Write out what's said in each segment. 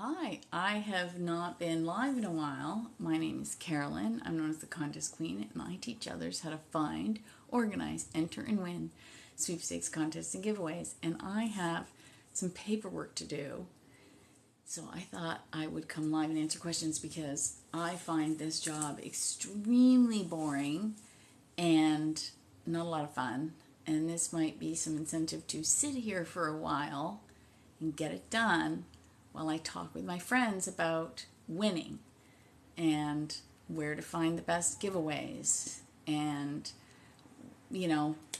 Hi, I have not been live in a while. My name is Carolyn. I'm known as the Contest Queen, and I teach others how to find, organize, enter, and win sweepstakes contests and giveaways. And I have some paperwork to do. So I thought I would come live and answer questions because I find this job extremely boring and not a lot of fun. And this might be some incentive to sit here for a while and get it done while I talk with my friends about winning and where to find the best giveaways and,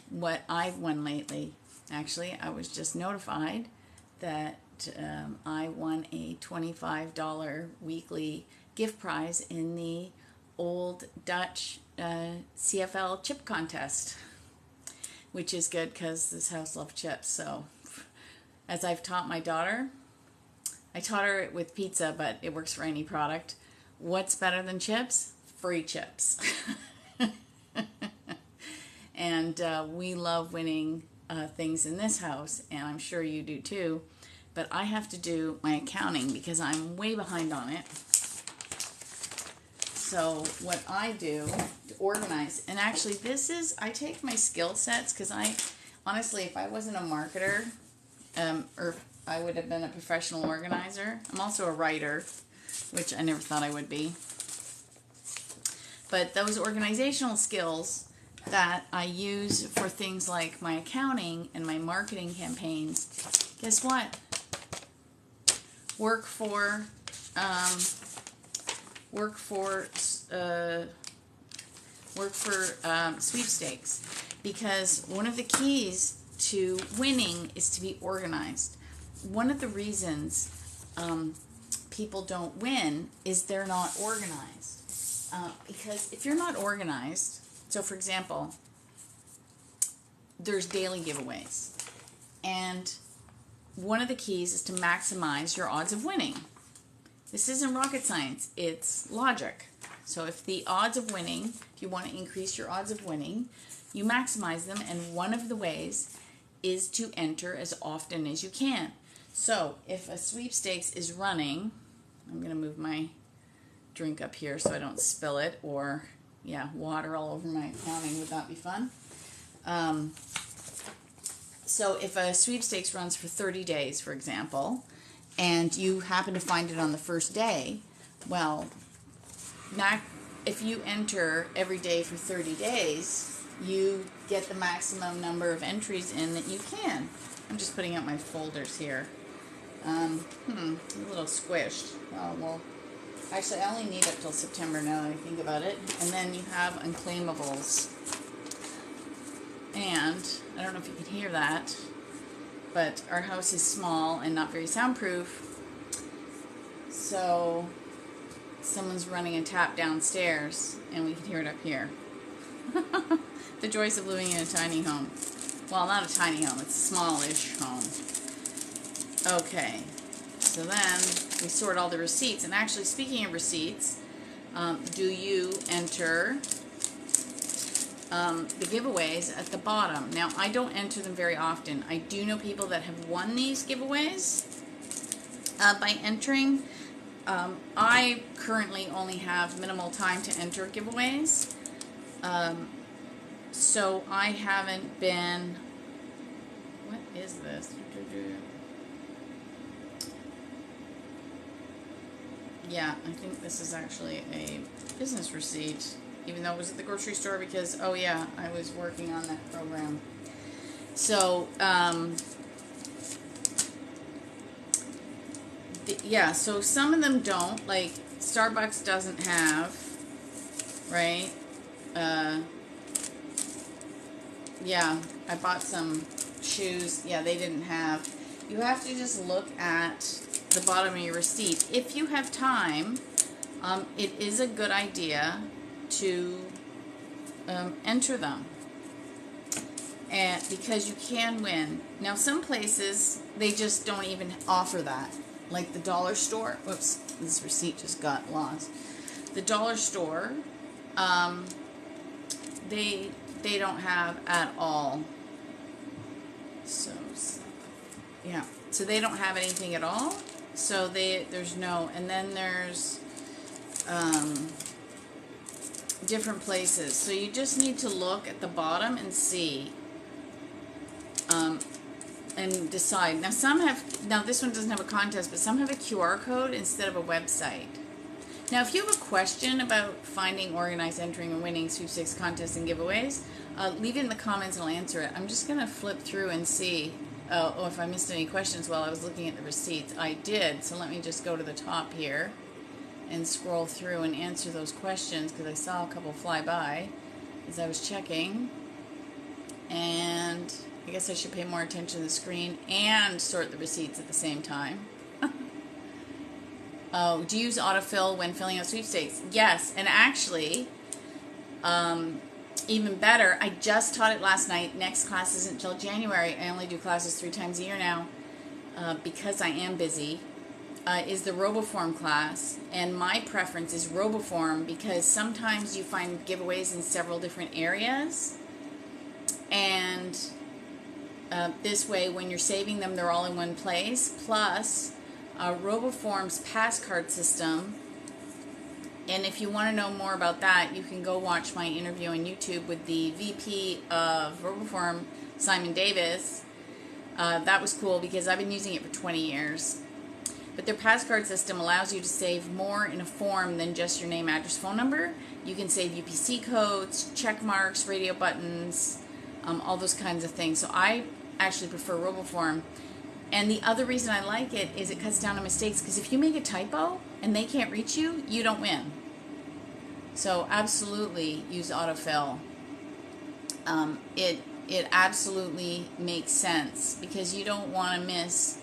what I've won lately. Actually, I was just notified that I won a $25 weekly gift prize in the Old Dutch CFL chip contest, which is good because this house loves chips. So as I've taught my daughter, I taught her it with pizza, but it works for any product. What's better than chips? Free chips. And we love winning things in this house, and I'm sure you do too. But I have to do my accounting because I'm way behind on it. So what I do to organize, and actually I take my skill sets because honestly, if I wasn't a marketer, or I would have been a professional organizer. I'm also a writer, which I never thought I would be. But those organizational skills that I use for things like my accounting and my marketing campaigns, guess what? Work for sweepstakes, because one of the keys to winning is to be organized. One of the reasons people don't win is they're not organized. Because if you're not organized, so for example, there's daily giveaways. And one of the keys is to maximize your odds of winning. This isn't rocket science, it's logic. So if the odds of winning, if you want to increase your odds of winning, you maximize them, and one of the ways is to enter as often as you can. So if a sweepstakes is running, I'm going to move my drink up here so I don't spill it, or water all over my accounting would not be fun. So if a sweepstakes runs for 30 days, for example, and you happen to find it on the first day, well, if you enter every day for 30 days, you get the maximum number of entries in that you can. I'm just putting out my folders here. A little squished. Well, actually, I only need up till September now that I think about it. And then you have unclaimables. And I don't know if you can hear that, but our house is small and not very soundproof. So someone's running a tap downstairs, and we can hear it up here. The joys of living in a tiny home. Well, not a tiny home, it's a smallish home. Okay, so then we sort all the receipts. And actually, speaking of receipts, do you enter the giveaways at the bottom? Now, I don't enter them very often. I do know people that have won these giveaways by entering. I currently only have minimal time to enter giveaways. So I haven't been... What is this? Yeah, I think this is actually a business receipt, even though it was at the grocery store because, oh yeah, I was working on that program. So, so some of them don't, like Starbucks doesn't have, right? I bought some shoes. Yeah, they didn't have. You have to just look at the bottom of your receipt. If you have time, it is a good idea to enter them, and because you can win. Now, some places they just don't even offer that, like the dollar store. Whoops, this receipt just got lost. The dollar store, they don't have at all. So they don't have anything at all. So there's no, and then there's different places. So you just need to look at the bottom and see, and decide. Now some have, now this one doesn't have a contest, but some have a QR code instead of a website. Now if you have a question about finding, organize, entering, and winning sweepstakes contests and giveaways, leave it in the comments and I'll answer it. I'm just going to flip through and see if I missed any questions while I was looking at the receipts. I did, so let me just go to the top here and scroll through and answer those questions, because I saw a couple fly by as I was checking. And I guess I should pay more attention to the screen and sort the receipts at the same time. Oh, do you use autofill when filling out sweepstakes? Yes, and actually, even better, I just taught it last night. Next class isn't until January. I only do classes 3 times a year now because I am busy. Is the RoboForm class, and my preference is RoboForm because sometimes you find giveaways in several different areas, and this way when you're saving them they're all in one place. Plus RoboForm's pass card system, and if you want to know more about that you can go watch my interview on YouTube with the VP of RoboForm, Simon Davis. That was cool because I've been using it for 20 years. But their pass card system allows you to save more in a form than just your name, address, phone number. You can save UPC codes, check marks, radio buttons, all those kinds of things. So I actually prefer RoboForm. And the other reason I like it is it cuts down on mistakes, because if you make a typo and they can't reach you, you don't win. So absolutely use autofill. It absolutely makes sense because you don't want to miss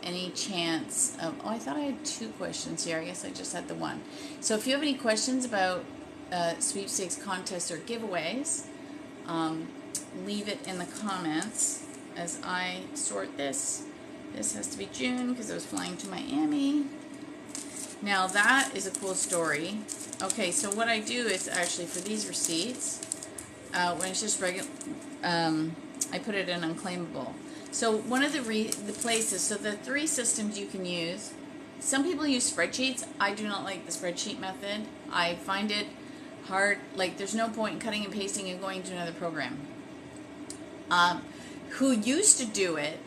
any chance of, oh, I thought I had 2 questions here. I guess I just had the one. So if you have any questions about sweepstakes contests or giveaways, leave it in the comments as I sort this. This has to be June because I was flying to Miami. Now that is a cool story. Okay, so what I do is actually for these receipts, when it's just regular, I put it in unclaimable. So one of the places, so the 3 systems you can use, some people use spreadsheets. I do not like the spreadsheet method. I find it hard, like there's no point in cutting and pasting and going to another program. Who used to do it,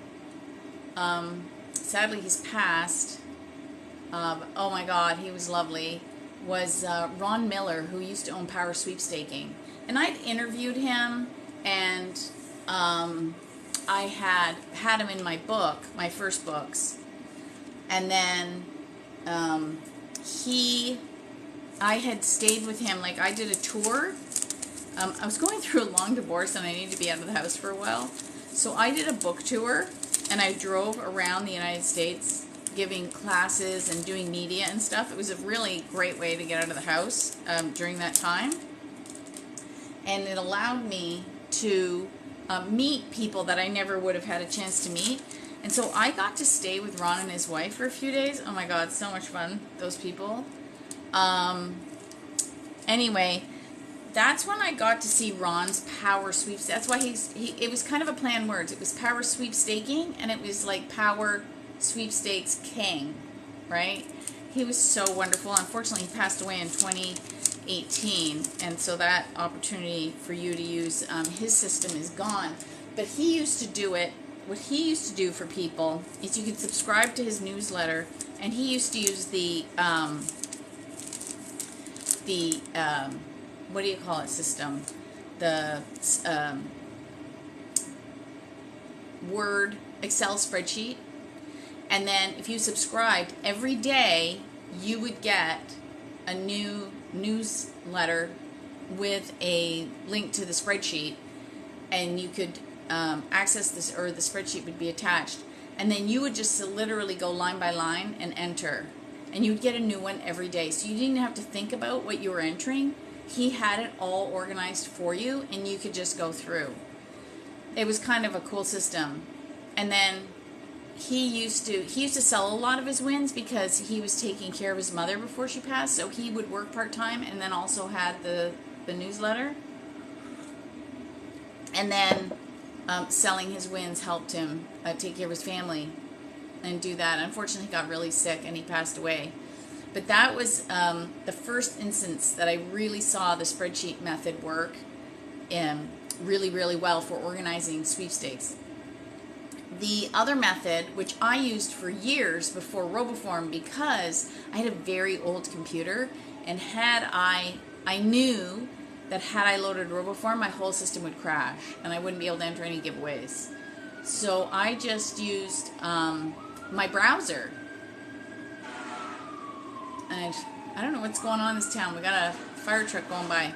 sadly he's passed, oh my god, he was lovely, was Ron Miller, who used to own Power Sweepstaking. And I'd interviewed him, and I had him in my book, my first books. And then I had stayed with him, like I did a tour. I was going through a long divorce and I needed to be out of the house for a while. So I did a book tour and I drove around the United States giving classes and doing media and stuff. It was a really great way to get out of the house during that time. And it allowed me to meet people that I never would have had a chance to meet. And so I got to stay with Ron and his wife for a few days. Oh my god, so much fun, those people. Anyway, that's when I got to see Ron's Power Sweeps. That's why it was kind of a play on words. It was Power Sweepstaking, and it was like Power Sweepstakes King, right? He was so wonderful. Unfortunately, he passed away in 2018, and so that opportunity for you to use his system is gone. But he used to do it. What he used to do for people is you could subscribe to his newsletter, and he used to use the what do you call it system? The Word, Excel spreadsheet. And then if you subscribed, every day you would get a new newsletter with a link to the spreadsheet, and you could access this, or the spreadsheet would be attached. And then you would just literally go line by line and enter. And you would get a new one every day. So you didn't have to think about what you were entering. He had it all organized for you, and you could just go through. It was kind of a cool system. And then he used to sell a lot of his wins because he was taking care of his mother before she passed. So he would work part-time and then also had the newsletter. And then selling his wins helped him take care of his family. and do that. Unfortunately, he got really sick and he passed away. But that was the first instance that I really saw the spreadsheet method work really, really well for organizing sweepstakes. The other method, which I used for years before RoboForm, because I had a very old computer, and I knew that had I loaded RoboForm, my whole system would crash and I wouldn't be able to enter any giveaways. So I just used my browser. And I don't know what's going on in this town. We got a fire truck going by.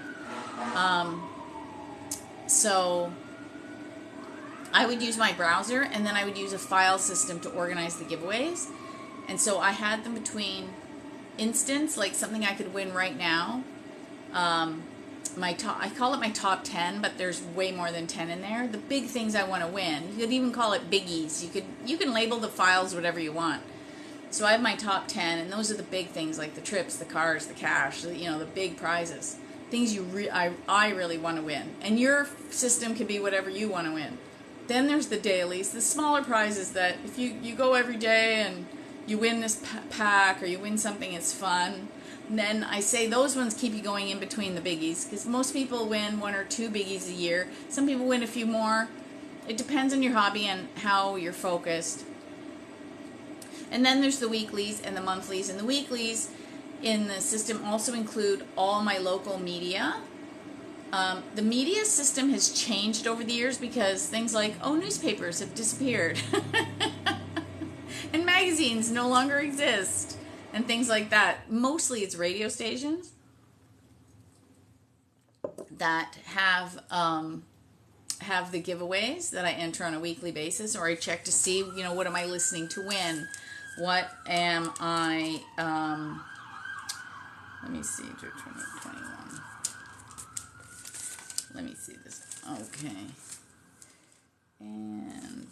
So I would use my browser, and then I would use a file system to organize the giveaways. And so I had them between instance, like something I could win right now. I call it my top 10, but there's way more than 10 in there. The big things I want to win. You could even call it biggies. You can label the files whatever you want. So I have my top 10, and those are the big things, like the trips, the cars, the cash, the big prizes. Things I really want to win. And your system can be whatever you want to win. Then there's the dailies, the smaller prizes that if you go every day and you win this pack or you win something, it's fun. And then I say those ones keep you going in between the biggies, because most people win 1 or 2 biggies a year. Some people win a few more. It depends on your hobby and how you're focused. And then there's the weeklies and the monthlies. And the weeklies in the system also include all my local media. The media system has changed over the years because things like, newspapers have disappeared. And magazines no longer exist. And things like that. Mostly it's radio stations that have the giveaways that I enter on a weekly basis, or I check to see, what am I listening to win? What am I, let me see, 2021. Let me see this. Okay. And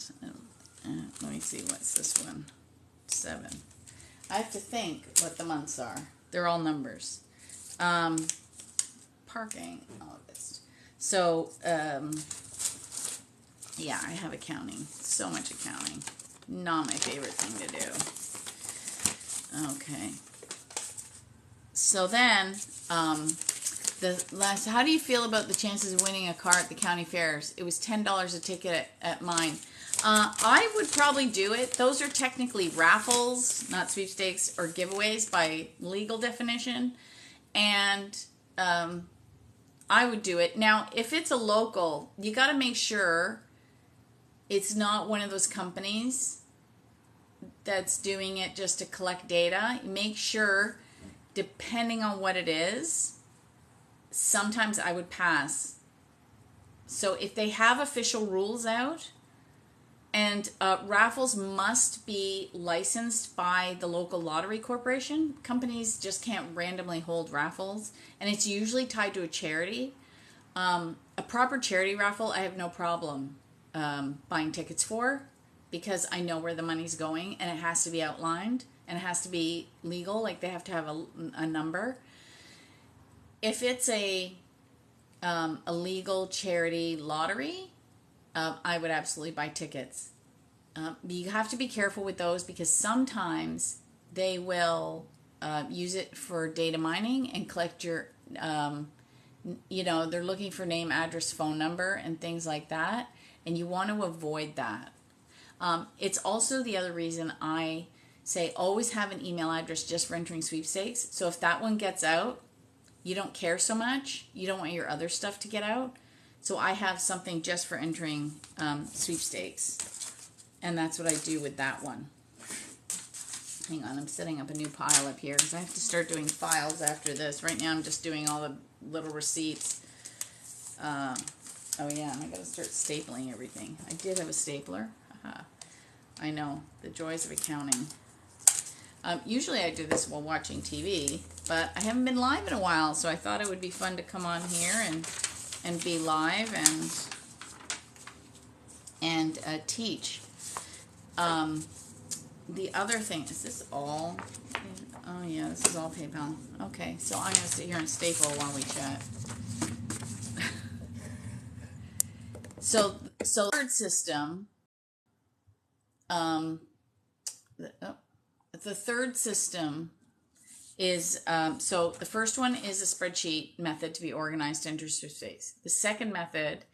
let me see, what's this one? 7. I have to think what the months are. They're all numbers. Parking, August. So, yeah, I have accounting. So much accounting. Not my favorite thing to do. Okay. So then, how do you feel about the chances of winning a car at the county fairs? It was $10 a ticket at mine. I would probably do it. Those are technically raffles, not sweepstakes or giveaways by legal definition. And I would do it. Now, if it's a local, you got to make sure it's not one of those companies that's doing it just to collect data. Make sure, depending on what it is, sometimes I would pass. So if they have official rules out, and raffles must be licensed by the local lottery corporation. Companies just can't randomly hold raffles, and it's usually tied to a charity. A proper charity raffle, I have no problem buying tickets for, because I know where the money's going, and it has to be outlined, and it has to be legal, like they have to have a number. If it's a legal charity lottery, I would absolutely buy tickets. You have to be careful with those, because sometimes they will use it for data mining and collect your, they're looking for name, address, phone number, and things like that. And you want to avoid that. It's also the other reason I say always have an email address just for entering sweepstakes. So if that one gets out, you don't care so much. You don't want your other stuff to get out. So I have something just for entering sweepstakes. And that's what I do with that one. Hang on, I'm setting up a new pile up here because I have to start doing files after this. Right now I'm just doing all the little receipts. Oh yeah, and I gotta start stapling everything. I did have a stapler. I know, the joys of accounting. Usually I do this while watching TV, but I haven't been live in a while, so I thought it would be fun to come on here and be live and teach. The other thing, is this all? Oh yeah, this is all PayPal. Okay, so I'm going to sit here and staple while we chat. So the third system, the third system is, so the first one is a spreadsheet method to be organized to enter sweepstakes. The second method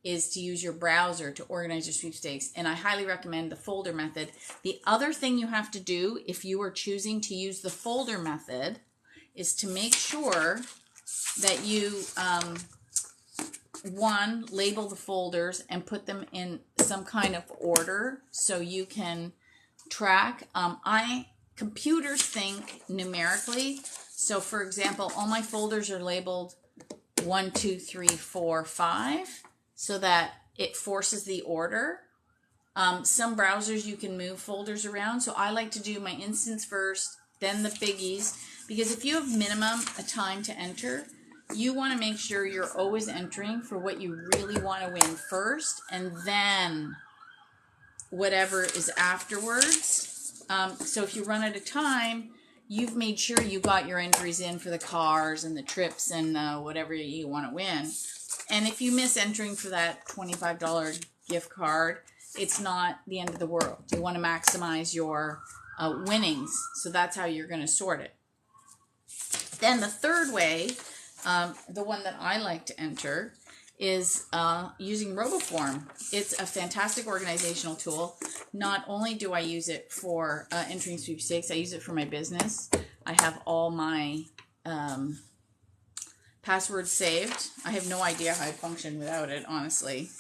is to use your browser to organize your sweepstakes, and I highly recommend the folder method. The other thing you have to do if you are choosing to use the folder method is to make sure that you, one, label the folders and put them in some kind of order so you can track. Computers think numerically. So for example, all my folders are labeled 1, 2, 3, 4, 5 so that it forces the order. Some browsers you can move folders around. So I like to do my instance first, then the biggies, because if you have minimum a time to enter, you want to make sure you're always entering for what you really want to win first, and then whatever is afterwards. So if you run out of time, you've made sure you got your entries in for the cars and the trips and whatever you want to win. And if you miss entering for that $25 gift card, it's not the end of the world. You want to maximize your winnings. So that's how you're going to sort it. Then the third way, the one that I like to enter, is using RoboForm. It's a fantastic organizational tool. Not only do I use it for entering sweepstakes, I use it for my business. I have all my passwords saved. I have no idea how I'd function without it, honestly.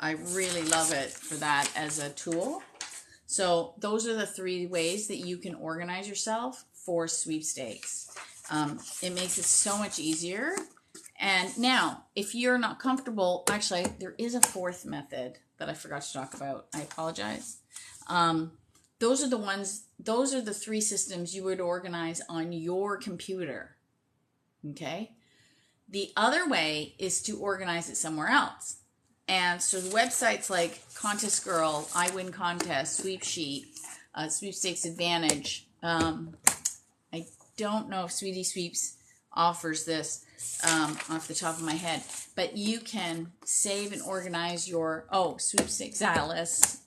I really love it for that as a tool. So those are the three ways that you can organize yourself for sweepstakes. It makes it so much easier. And now, if you're not comfortable, actually, there is a fourth method that I forgot to talk about. I apologize. Those are the three systems you would organize on your computer. Okay? The other way is to organize it somewhere else. And so websites like Contest Girl, I Win Contest, Sweepsheet, Sweepstakes Advantage. I don't know if Sweetie Sweeps offers this off the top of my head, but you can save and organize your, Sweepstakes Alice,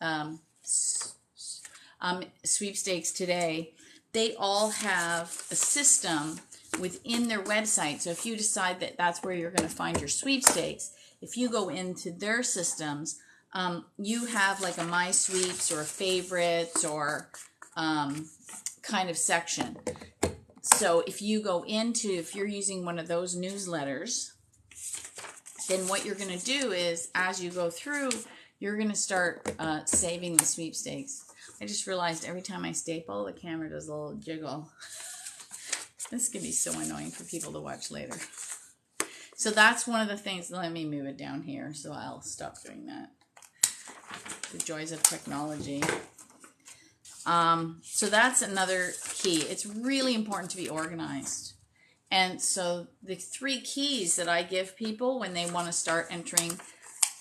Sweepstakes Today. They all have a system within their website. So if you decide that that's where you're going to find your sweepstakes, if you go into their systems, you have like a My Sweeps or a favorites or kind of section. So if you go into, if you're using one of those newsletters, then what you're going to do is, as you go through, you're going to start saving the sweepstakes. I just realized every time I staple, the camera does a little jiggle. This can be so annoying for people to watch later. So that's one of the things. Let me move it down here so I'll stop doing that. The joys of technology. So that's another key. It's really important to be organized. And so the 3 keys that I give people when they want to start entering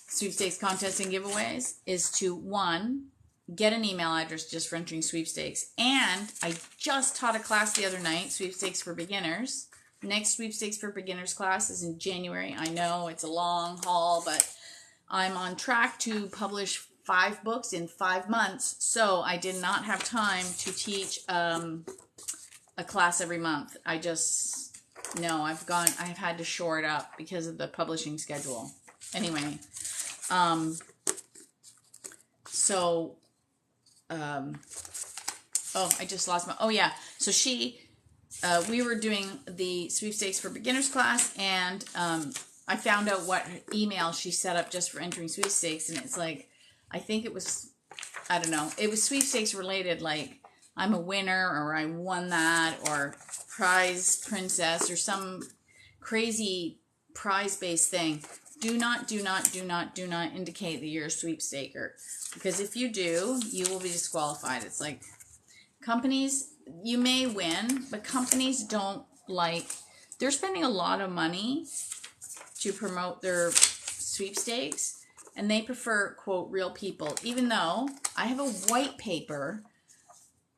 sweepstakes contests and giveaways is to, 1, get an email address just for entering sweepstakes. And I just taught a class the other night, Sweepstakes for Beginners. Next Sweepstakes for Beginners class is in January. I know it's a long haul, but I'm on track to publish 5 books in 5 months. So I did not have time to teach a class every month. I've had to shore it up because of the publishing schedule. Anyway, I just lost my, so we were doing the Sweepstakes for Beginners class, and I found out what email she set up just for entering sweepstakes, and it's like, I think it was, I don't know, it was sweepstakes related, like I'm a winner, or I won that, or prize princess, or some crazy prize-based thing. Do not indicate that you're a sweepstaker, because if you do, you will be disqualified. It's like companies, you may win, but companies don't they're spending a lot of money to promote their sweepstakes, and they prefer, quote, real people. Even though I have a white paper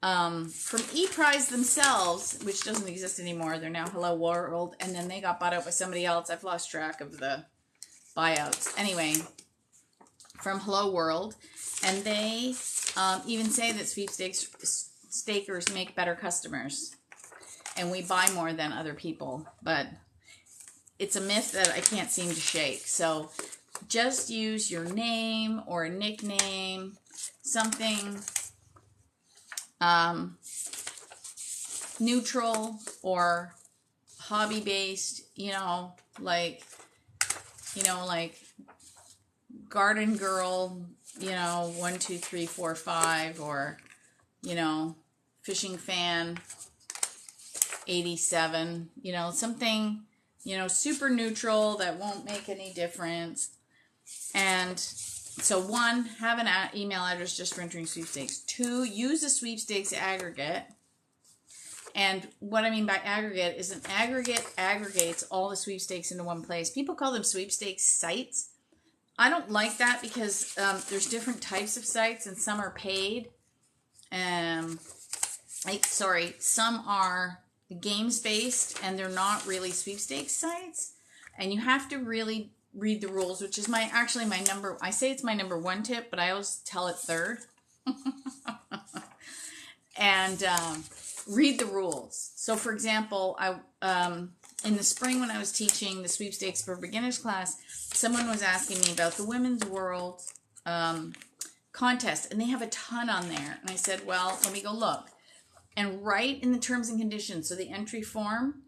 from ePrize themselves, which doesn't exist anymore. They're now Hello World, and then they got bought out by somebody else. I've lost track of the buyouts. Anyway, from Hello World, And they even say that sweepstakes stakers make better customers, and we buy more than other people. But it's a myth that I can't seem to shake. So just use your name or a nickname, something neutral or hobby based, like garden girl, 1 2 3 4 5, or fishing fan 87, something super neutral that won't make any difference. And so 1, have an email address just for entering sweepstakes. 2, use a sweepstakes aggregate. And what I mean by aggregate is an aggregate aggregates all the sweepstakes into one place. People call them sweepstakes sites. I don't like that because there's different types of sites, and some are paid. Some are games based, and they're not really sweepstakes sites. And you have to really read the rules, which is my number. I say it's my number 1 tip, but I always tell it third. And read the rules. So, for example, in the spring when I was teaching the Sweepstakes for Beginners class, someone was asking me about the Women's World contest, and they have a ton on there. And I said, well, let me go look. And right in the terms and conditions, so the entry form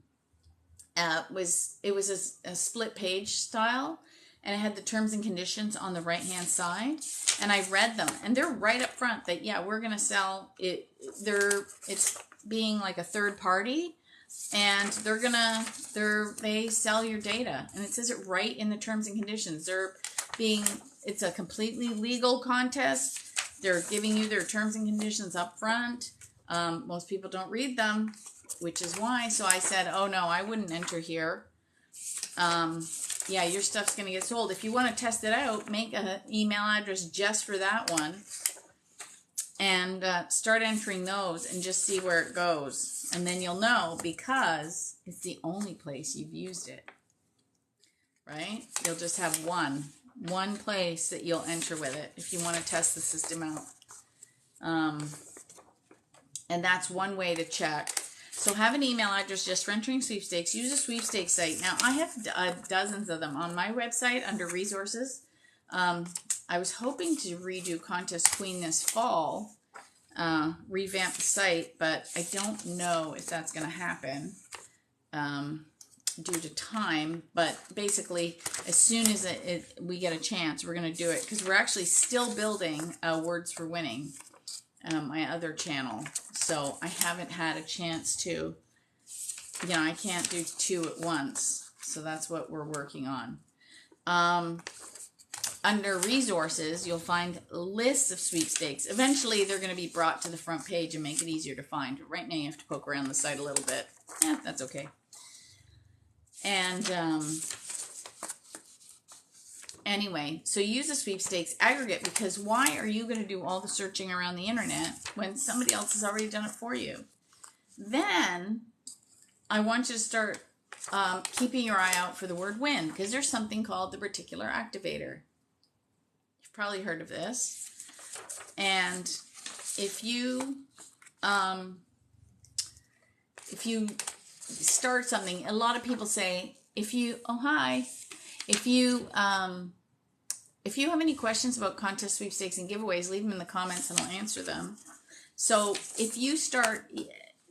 was a split page style, and it had the terms and conditions on the right hand side, and I read them, and they're right up front that we're gonna sell it. It's being like a third party, and they sell your data, and it says it right in the terms and conditions. It's a completely legal contest. They're giving you their terms and conditions up front. Most people don't read them, which is why. So I said, oh no, I wouldn't enter here. Your stuff's going to get sold. If you want to test it out, make an email address just for that one and start entering those and just see where it goes. And then you'll know, because it's the only place you've used it, right? You'll just have one place that you'll enter with it if you want to test the system out. And that's one way to check. So have an email address just for entering sweepstakes. Use a sweepstakes site. Now, I have dozens of them on my website under resources. I was hoping to redo Contest Queen this fall, revamp the site, but I don't know if that's going to happen due to time. But basically, as soon as we get a chance, we're going to do it, because we're actually still building Words for Winning, my other channel. So I haven't had a chance to, I can't do 2 at once. So that's what we're working on. Under resources, you'll find lists of sweepstakes. Eventually, they're going to be brought to the front page and make it easier to find. Right now, you have to poke around the site a little bit. That's okay. And anyway, so use a sweepstakes aggregate, because why are you going to do all the searching around the internet when somebody else has already done it for you? Then I want you to start keeping your eye out for the word win, because there's something called the reticular activator. You've probably heard of this. And if you start something, a lot of people say, if you have any questions about contest, sweepstakes, and giveaways, leave them in the comments and I'll answer them. So if you start,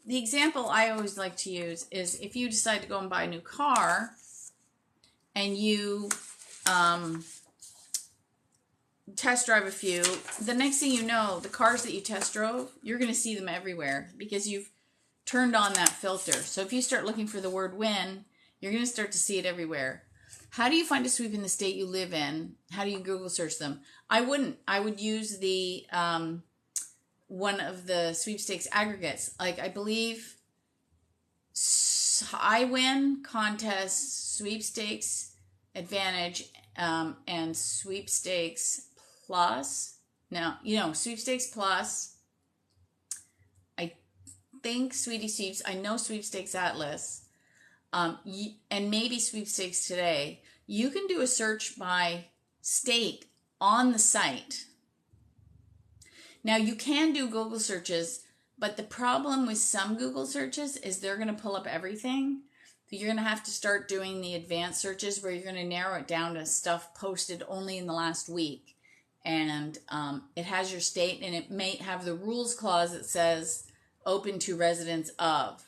the example I always like to use is if you decide to go and buy a new car and you test drive a few, the next thing you know, the cars that you test drove, you're going to see them everywhere because you've turned on that filter. So if you start looking for the word win, you're going to start to see it everywhere. How do you find a sweep in the state you live in? How do you Google search them? I wouldn't. I would use the one of the sweepstakes aggregates. Like, I believe I Win, Contest, Sweepstakes Advantage, and Sweepstakes Plus. Now, Sweepstakes Plus. I think Sweetie Sweeps. I know Sweepstakes Atlas. And maybe Sweepstakes Today. You can do a search by state on the site. Now, you can do Google searches, but the problem with some Google searches is they're going to pull up everything. So you're going to have to start doing the advanced searches where you're going to narrow it down to stuff posted only in the last week. And it has your state, and it may have the rules clause that says open to residents of.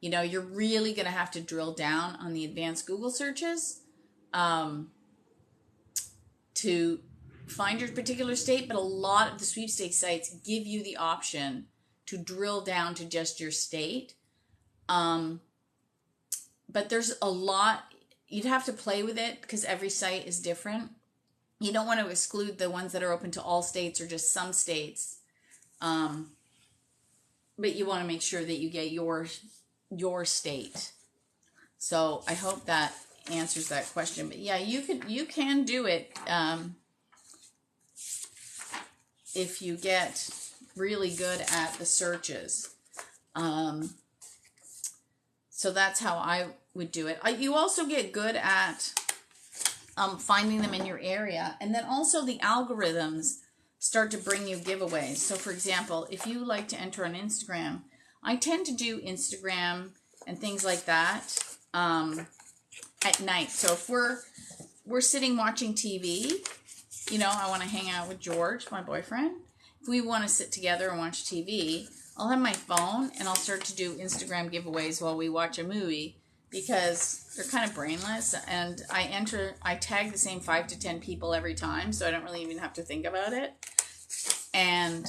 You know, you're really going to have to drill down on the advanced Google searches to find your particular state, but a lot of the sweepstakes sites give you the option to drill down to just your state. But there's a lot, you'd have to play with it because every site is different. You don't want to exclude the ones that are open to all states or just some states. But you want to make sure that you get your state. So I hope that answers that question. But yeah, you can do it if you get really good at the searches. So that's how I would do it. You also get good at finding them in your area. And then also the algorithms start to bring you giveaways. So for example, if you like to enter on Instagram, I tend to do Instagram and things like that at night. So if we're sitting watching TV, you know, I want to hang out with George, my boyfriend. If we want to sit together and watch TV, I'll have my phone and I'll start to do Instagram giveaways while we watch a movie because they're kind of brainless. And I tag the same 5 to 10 people every time, so I don't really even have to think about it. And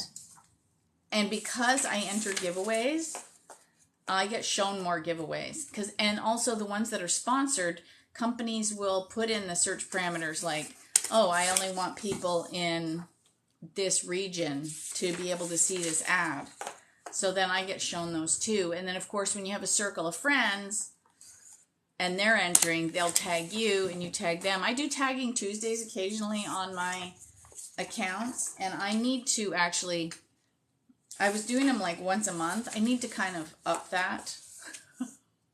because I enter giveaways, I get shown more giveaways. And also the ones that are sponsored, companies will put in the search parameters like, oh, I only want people in this region to be able to see this ad. So then I get shown those too. And then of course, when you have a circle of friends and they're entering, they'll tag you and you tag them. I do tagging Tuesdays occasionally on my accounts, and I need to actually, I was doing them like once a month. I need to kind of up that.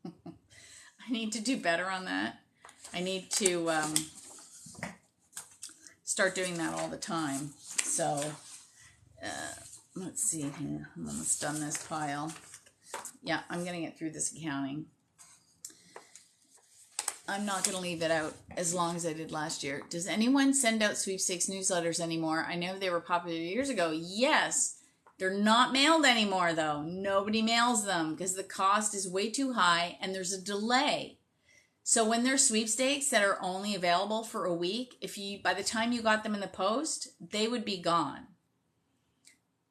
I need to do better on that. I need to start doing that all the time. So let's see here. I'm almost done this pile. Yeah, I'm going to get through this accounting. I'm not going to leave it out as long as I did last year. Does anyone send out sweepstakes newsletters anymore? I know they were popular years ago. Yes. They're not mailed anymore, though. Nobody mails them because the cost is way too high and there's a delay. So when there's sweepstakes that are only available for a week, by the time you got them in the post, they would be gone.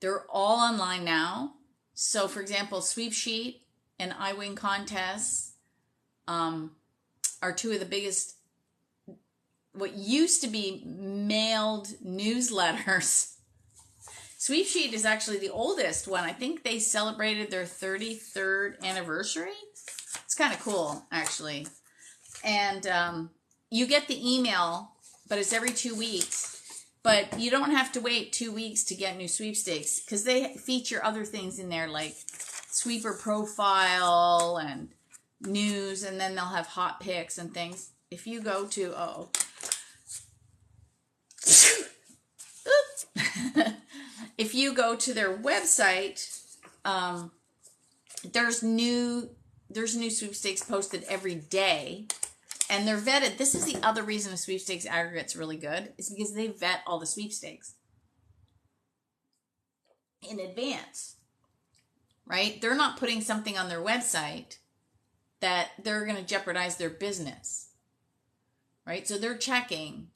They're all online now. So for example, Sweep Sheet and I Win contests are two of the biggest, what used to be mailed newsletters. Sweep Sheet is actually the oldest one. I think they celebrated their 33rd anniversary. It's kind of cool, actually. And you get the email, but it's every 2 weeks. But you don't have to wait 2 weeks to get new sweepstakes because they feature other things in there like sweeper profile and news, and then they'll have hot picks and things. If you go to, if you go to their website, there's new sweepstakes posted every day, and they're vetted. This is the other reason a sweepstakes aggregate's really good, is because they vet all the sweepstakes in advance, right? They're not putting something on their website that they're going to jeopardize their business, right? So they're checking,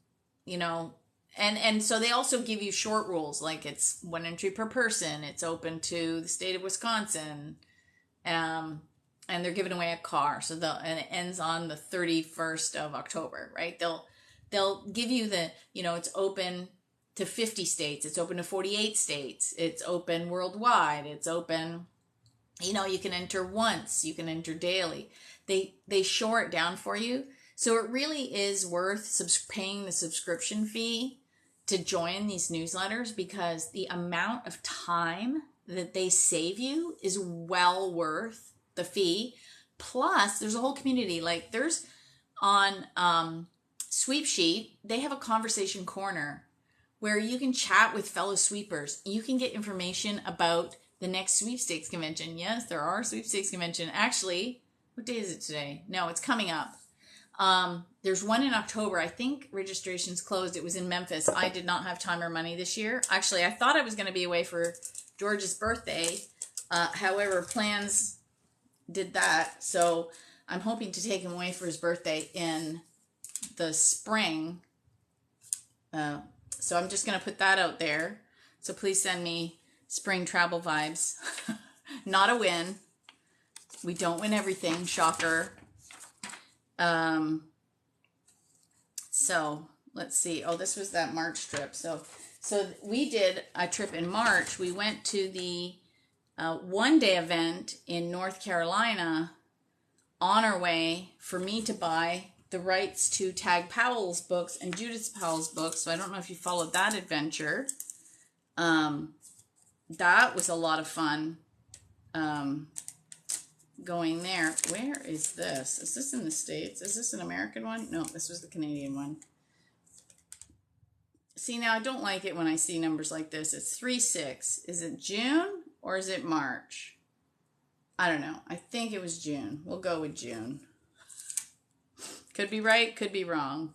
you know, and so they also give you short rules, like it's 1 entry per person, it's open to the state of Wisconsin, and they're giving away a car. So and it ends on the 31st of October, right? They'll give you the, you know, it's open to 50 states, it's open to 48 states, it's open worldwide, it's open, you know, you can enter once, you can enter daily. They shore it down for you. So it really is worth paying the subscription fee to join these newsletters, because the amount of time that they save you is well worth the fee. Plus, there's a whole community. Like there's on Sweep Sheet, they have a conversation corner where you can chat with fellow sweepers. You can get information about the next sweepstakes convention. Yes, there are sweepstakes convention. Actually, what day is it today? No, it's coming up. There's one in October. I think registration's closed. It was in Memphis. I did not have time or money this year. Actually, I thought I was going to be away for George's birthday. However, plans did that. So I'm hoping to take him away for his birthday in the spring. So I'm just going to put that out there. So please send me spring travel vibes. Not a win. We don't win everything. Shocker. So let's see. Oh, this was that March trip. So we did a trip in March. We went to the one-day event in North Carolina on our way for me to buy the rights to Tag Powell's books and Judith Powell's books. So I don't know if you followed that adventure. That was a lot of fun. Going there. Where is this? Is this in the States? Is this an American one? No, this was the Canadian one. See, now I don't like it when I see numbers like this. It's 3/6. Is it June or is it March? I don't know. I think it was June. We'll go with June. Could be right, could be wrong.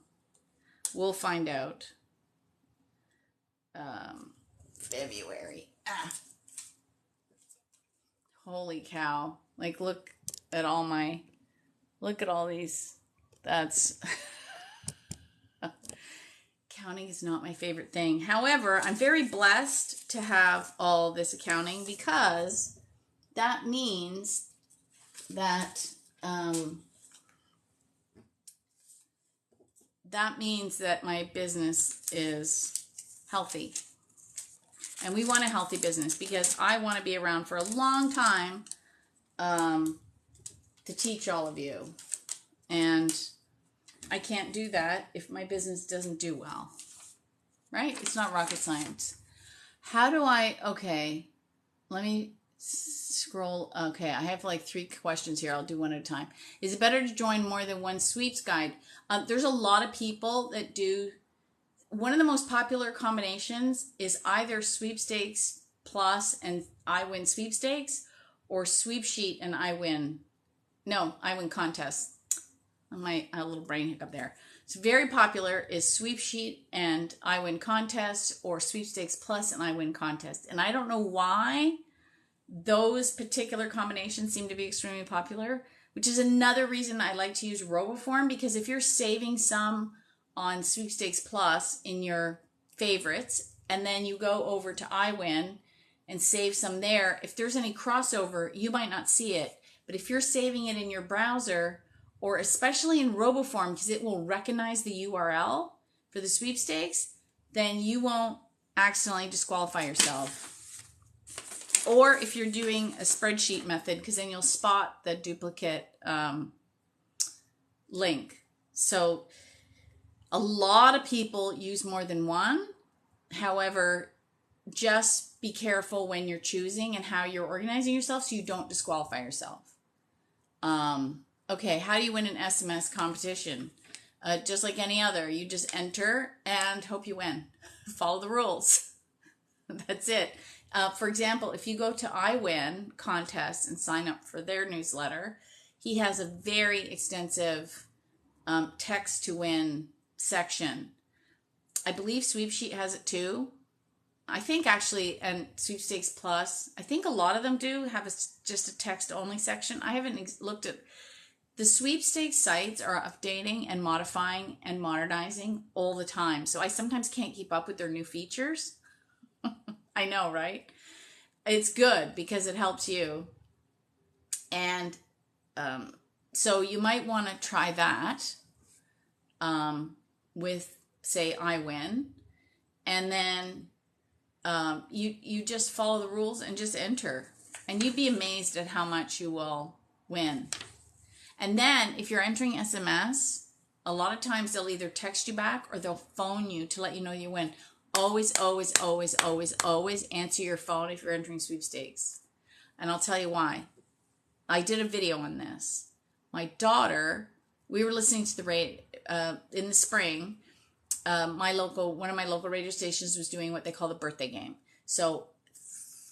We'll find out. February. Holy cow. Like, look at all these. That's, accounting is not my favorite thing. However, I'm very blessed to have all this accounting because that means that, my business is healthy. And we want a healthy business because I want to be around for a long time to teach all of you. And I can't do that if my business doesn't do well. Right? It's not rocket science. How do okay, let me scroll. Okay, I have like 3 questions here. I'll do one at a time. Is it better to join more than one sweeps guide? There's a lot of people that do. One of the most popular combinations is either Sweepstakes Plus and I Win Sweepstakes or Sweep Sheet and I Win. No, I Win Contest. A little brain hiccup there. It's very popular is Sweep Sheet and I Win Contest or Sweepstakes Plus and I Win Contest. And I don't know why those particular combinations seem to be extremely popular, which is another reason I like to use RoboForm, because if you're saving some on Sweepstakes Plus in your favorites, and then you go over to iWin and save some there, if there's any crossover, you might not see it. But if you're saving it in your browser, or especially in RoboForm, because it will recognize the URL for the sweepstakes, then you won't accidentally disqualify yourself. Or if you're doing a spreadsheet method, because then you'll spot the duplicate link. So a lot of people use more than one. However, just be careful when you're choosing and how you're organizing yourself so you don't disqualify yourself. Okay, how do you win an SMS competition? Just like any other, you just enter and hope you win. Follow the rules. That's it. For example, if you go to iWin Contest and sign up for their newsletter, he has a very extensive text to win section. I believe Sweepsheet has it too. I think actually, and Sweepstakes Plus, I think a lot of them do have just a text only section. I haven't looked at. The Sweepstakes sites are updating and modifying and modernizing all the time. So I sometimes can't keep up with their new features. I know, right? It's good because it helps you. And so you might want to try that with, say, iWin. And then you just follow the rules and just enter. And you'd be amazed at how much you will win. And then if you're entering SMS, a lot of times they'll either text you back or they'll phone you to let you know you win. Always, always, always, always, always answer your phone if you're entering sweepstakes. And I'll tell you why. I did a video on this. My daughter, we were listening to the radio in the spring, one of my local radio stations was doing what they call the birthday game. So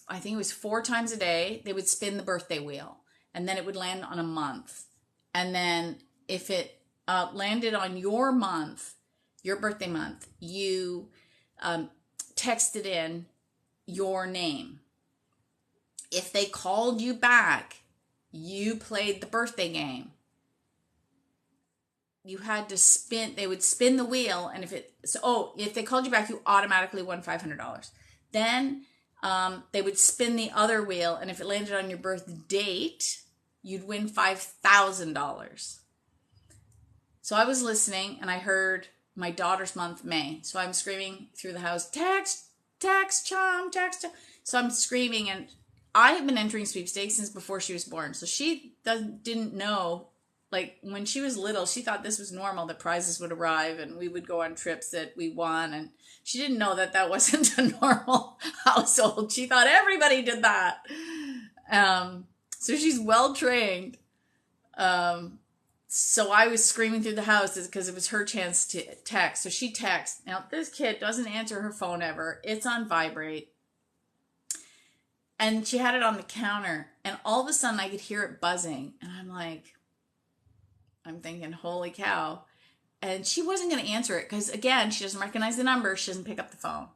I think it was 4 times a day, they would spin the birthday wheel, and then it would land on a month. And then if it landed on your month, your birthday month, you texted in your name. If they called you back, you played the birthday game. You had to spin, they would spin the wheel, and if they called you back, you automatically won $500. Then they would spin the other wheel, and if it landed on your birth date, you'd win $5,000. So I was listening, and I heard my daughter's month, May. So I'm screaming through the house, text, chum, text. So I'm screaming, and I have been entering sweepstakes since before she was born. So she didn't know. Like, when she was little, she thought this was normal, that prizes would arrive and we would go on trips that we won. And she didn't know that that wasn't a normal household. She thought everybody did that. So she's well trained. So I was screaming through the house because it was her chance to text. So she texts. Now, this kid doesn't answer her phone ever. It's on vibrate. And she had it on the counter. And all of a sudden, I could hear it buzzing. And I'm thinking, holy cow. And she wasn't going to answer it because, again, she doesn't recognize the number. She doesn't pick up the phone.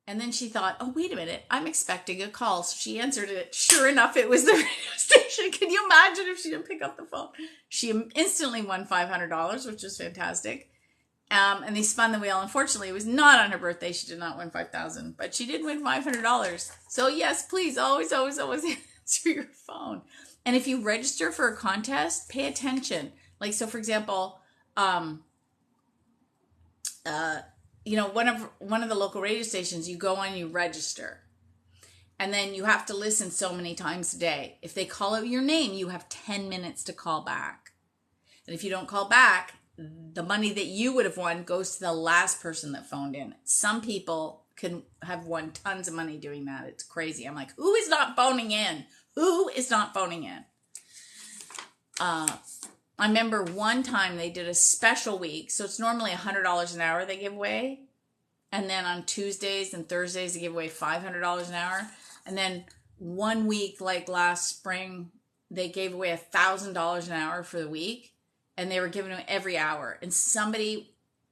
And then she thought, oh, wait a minute. I'm expecting a call. So she answered it. Sure enough, it was the radio station. Can you imagine if she didn't pick up the phone? She instantly won $500, which was fantastic. And they spun the wheel. Unfortunately, it was not on her birthday. She did not win $5,000, but she did win $500. So yes, please always answer your phone. And if you register for a contest, pay attention. Like, so for example, one of the local radio stations, you go on, you register, and then you have to listen so many times a day. If they call out your name, you have 10 minutes to call back. And if you don't call back, the money that you would have won goes to the last person that phoned in. Some people can have won tons of money doing that. It's crazy. I'm like, who is not phoning in? Who is not phoning in? I remember one time they did a special week. So it's normally $100 an hour they give away. And then on Tuesdays and Thursdays, they give away $500 an hour. And then one week, like last spring, they gave away $1,000 an hour for the week. And they were giving them every hour. And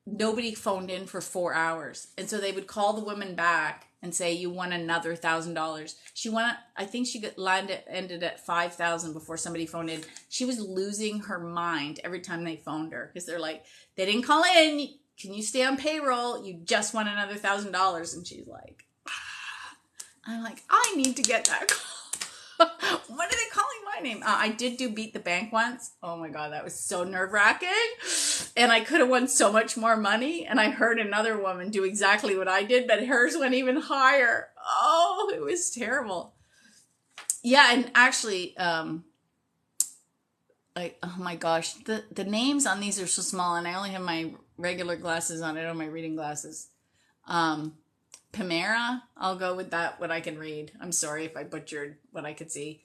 nobody phoned in for 4 hours. And so they would call the woman back and say, you won another $1,000. She won, I think she ended at $5,000 before somebody phoned in. She was losing her mind every time they phoned her. Because they're like, they didn't call in. Can you stay on payroll? You just won another $1,000. And she's like, ah. I'm like, I need to get that call. What are they calling my name? I did do Beat the Bank once. Oh my God, that was so nerve-wracking. And I could have won so much more money. And I heard another woman do exactly what I did, but hers went even higher. Oh, it was terrible. Yeah, and actually, oh my gosh, the names on these are so small, and I only have my regular glasses on. I don't have my reading glasses. Pamera, I'll go with that, what I can read. I'm sorry if I butchered what I could see.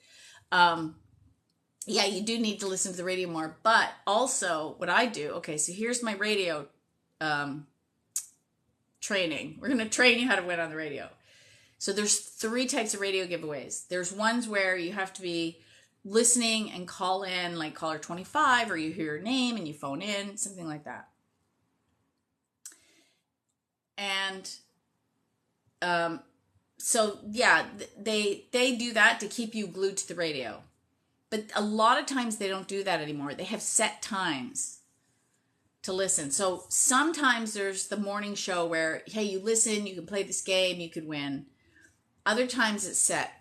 Yeah, you do need to listen to the radio more. But also, what I do, okay, so here's my radio training. We're going to train you how to win on the radio. So there's 3 types of radio giveaways. There's ones where you have to be listening and call in, like caller 25, or you hear your name and you phone in, something like that. And so yeah, they do that to keep you glued to the radio. But a lot of times they don't do that anymore. They have set times to listen. So sometimes there's the morning show where, hey, you listen, you can play this game, you could win. Other times it's set.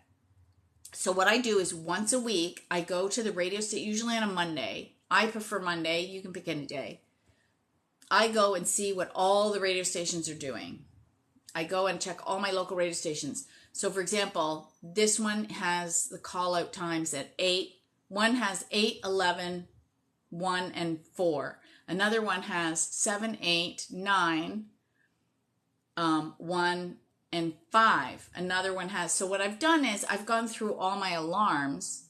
So what I do is once a week, I go to the radio station, usually on a Monday. I prefer Monday. You can pick any day. I go and see what all the radio stations are doing. I go and check all my local radio stations. So for example, this one has the call out times at 8. One has 8, 11, 1, and 4. Another one has 7, 8, 9, 1, and 5. Another one has, so what I've done is I've gone through all my alarms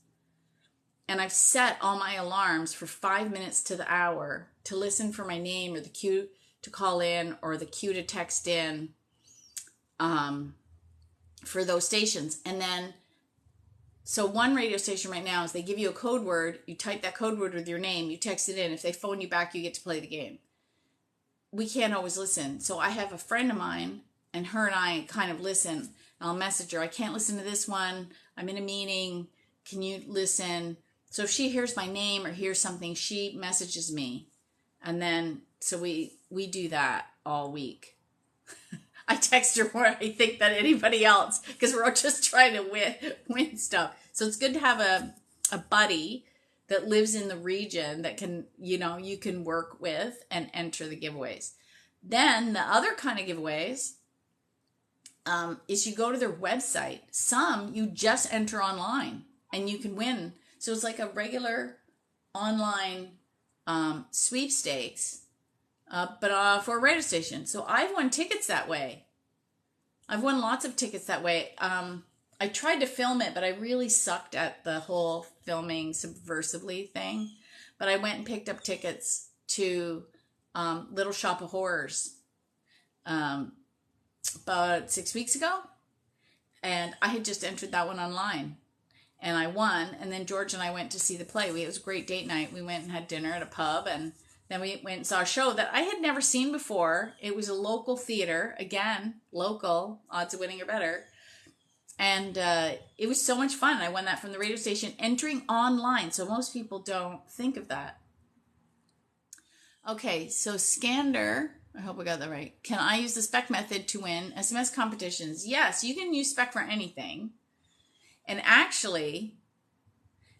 And I've set all my alarms for 5 minutes to the hour to listen for my name or the cue to call in or the cue to text in for those stations. And then, so one radio station right now is they give you a code word. You type that code word with your name. You text it in. If they phone you back, you get to play the game. We can't always listen. So I have a friend of mine, and her and I kind of listen. And I'll message her. I can't listen to this one. I'm in a meeting. Can you listen? So if she hears my name or hears something, she messages me. And then, so we do that all week. I text her more, I think, than anybody else because we're all just trying to win stuff. So it's good to have a buddy that lives in the region that can, you can work with and enter the giveaways. Then the other kind of giveaways is you go to their website. Some you just enter online and you can win. So it's like a regular online sweepstakes, but for a radio station. So I've won tickets that way. I've won lots of tickets that way. I tried to film it, but I really sucked at the whole filming subversively thing. But I went and picked up tickets to Little Shop of Horrors about 6 weeks ago. And I had just entered that one online. And I won, and then George and I went to see the play. It was a great date night. We went and had dinner at a pub, and then we went and saw a show that I had never seen before. It was a local theater. Again, local, odds of winning are better. And it was so much fun. I won that from the radio station, entering online. So most people don't think of that. Okay, so Scander, I hope I got that right. Can I use the Spec method to win SMS competitions? Yes, you can use Spec for anything. And actually,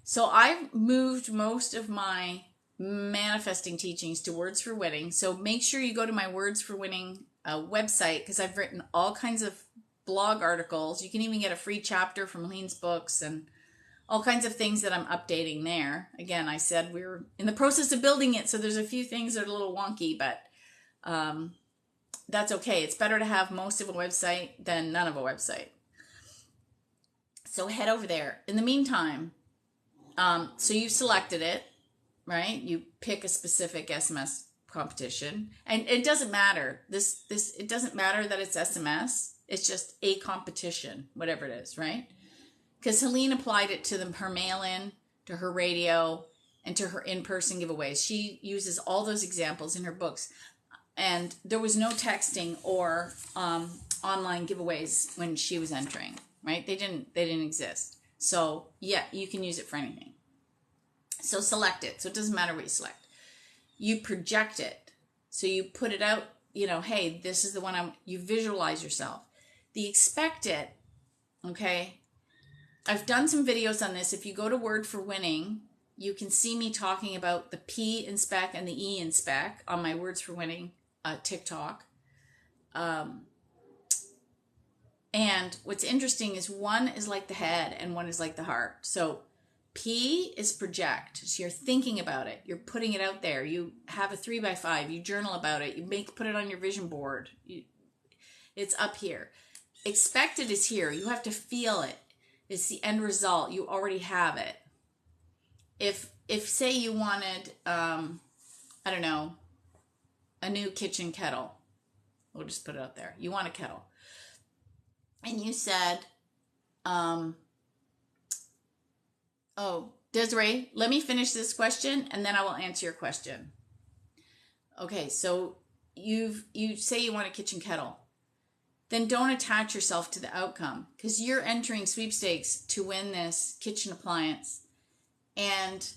so I've moved most of my manifesting teachings to Words for Winning. So make sure you go to my Words for Winning website, because I've written all kinds of blog articles. You can even get a free chapter from Lean's books and all kinds of things that I'm updating there. Again, I said we were in the process of building it, so there's a few things that are a little wonky, but that's okay. It's better to have most of a website than none of a website. So head over there. In the meantime, so you've selected it, right? You pick a specific SMS competition, and it doesn't matter. It doesn't matter that it's SMS. It's just a competition, whatever it is, right? Because Helene applied it to her mail-in, to her radio, and to her in-person giveaways. She uses all those examples in her books, and there was no texting or online giveaways when she was entering. Right? They didn't exist. So yeah, you can use it for anything. So select it. So it doesn't matter what you select. You project it. So you put it out, hey, this is the one you visualize yourself. The expect it, okay? I've done some videos on this. If you go to Word for Winning, you can see me talking about the P in Spec and the E in Spec on my Words for Winning TikTok. And what's interesting is one is like the head and one is like the heart. So P is project. So you're thinking about it. You're putting it out there. You have a 3x5. You journal about it. You put it on your vision board. It's up here. Expected is here. You have to feel it. It's the end result. You already have it. If say you wanted, I don't know, a new kitchen kettle. We'll just put it out there. You want a kettle. And you said, Desiree, let me finish this question and then I will answer your question. Okay, so you say you want a kitchen kettle. Then don't attach yourself to the outcome, because you're entering sweepstakes to win this kitchen appliance. And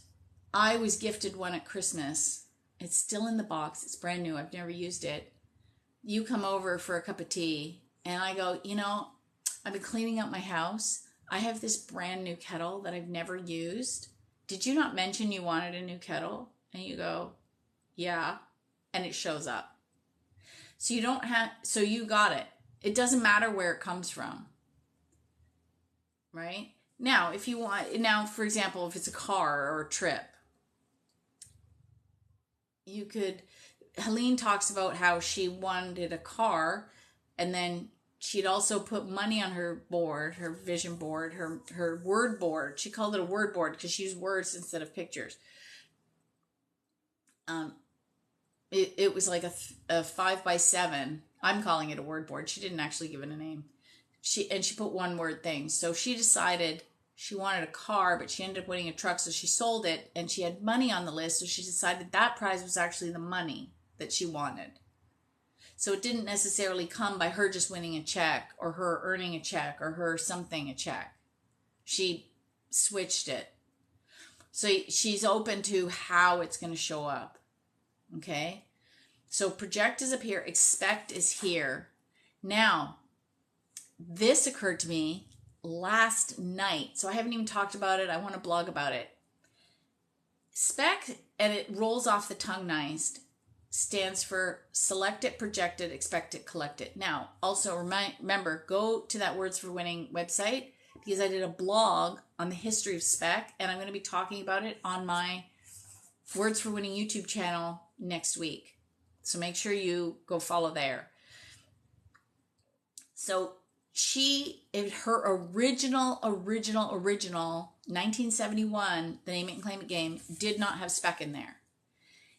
I was gifted one at Christmas. It's still in the box. It's brand new. I've never used it. You come over for a cup of tea and I go, I've been cleaning up my house. I have this brand new kettle that I've never used. Did you not mention you wanted a new kettle? And you go, yeah. And it shows up. So you got it. It doesn't matter where it comes from. Right? Now, for example, if it's a car or a trip, Helene talks about how she wanted a car and then she'd also put money on her board, her vision board, her word board. She called it a word board because she used words instead of pictures. It was like a 5x7. I'm calling it a word board. She didn't actually give it a name. She put one word things. So she decided she wanted a car, but she ended up winning a truck. So she sold it, and she had money on the list. So she decided that prize was actually the money that she wanted. So it didn't necessarily come by her just winning a check or her earning a check or her something a check. She switched it. So she's open to how it's going to show up. Okay? So project is up here. Expect is here. Now, this occurred to me last night. So I haven't even talked about it. I want to blog about it. Spec, and it rolls off the tongue nice, stands for select it, project it, expect it, collect it. Now, also remember, go to that Words for Winning website because I did a blog on the history of Spec, and I'm going to be talking about it on my Words for Winning YouTube channel next week. So make sure you go follow there. So her original 1971, the Name It and Claim It game, did not have Spec in there.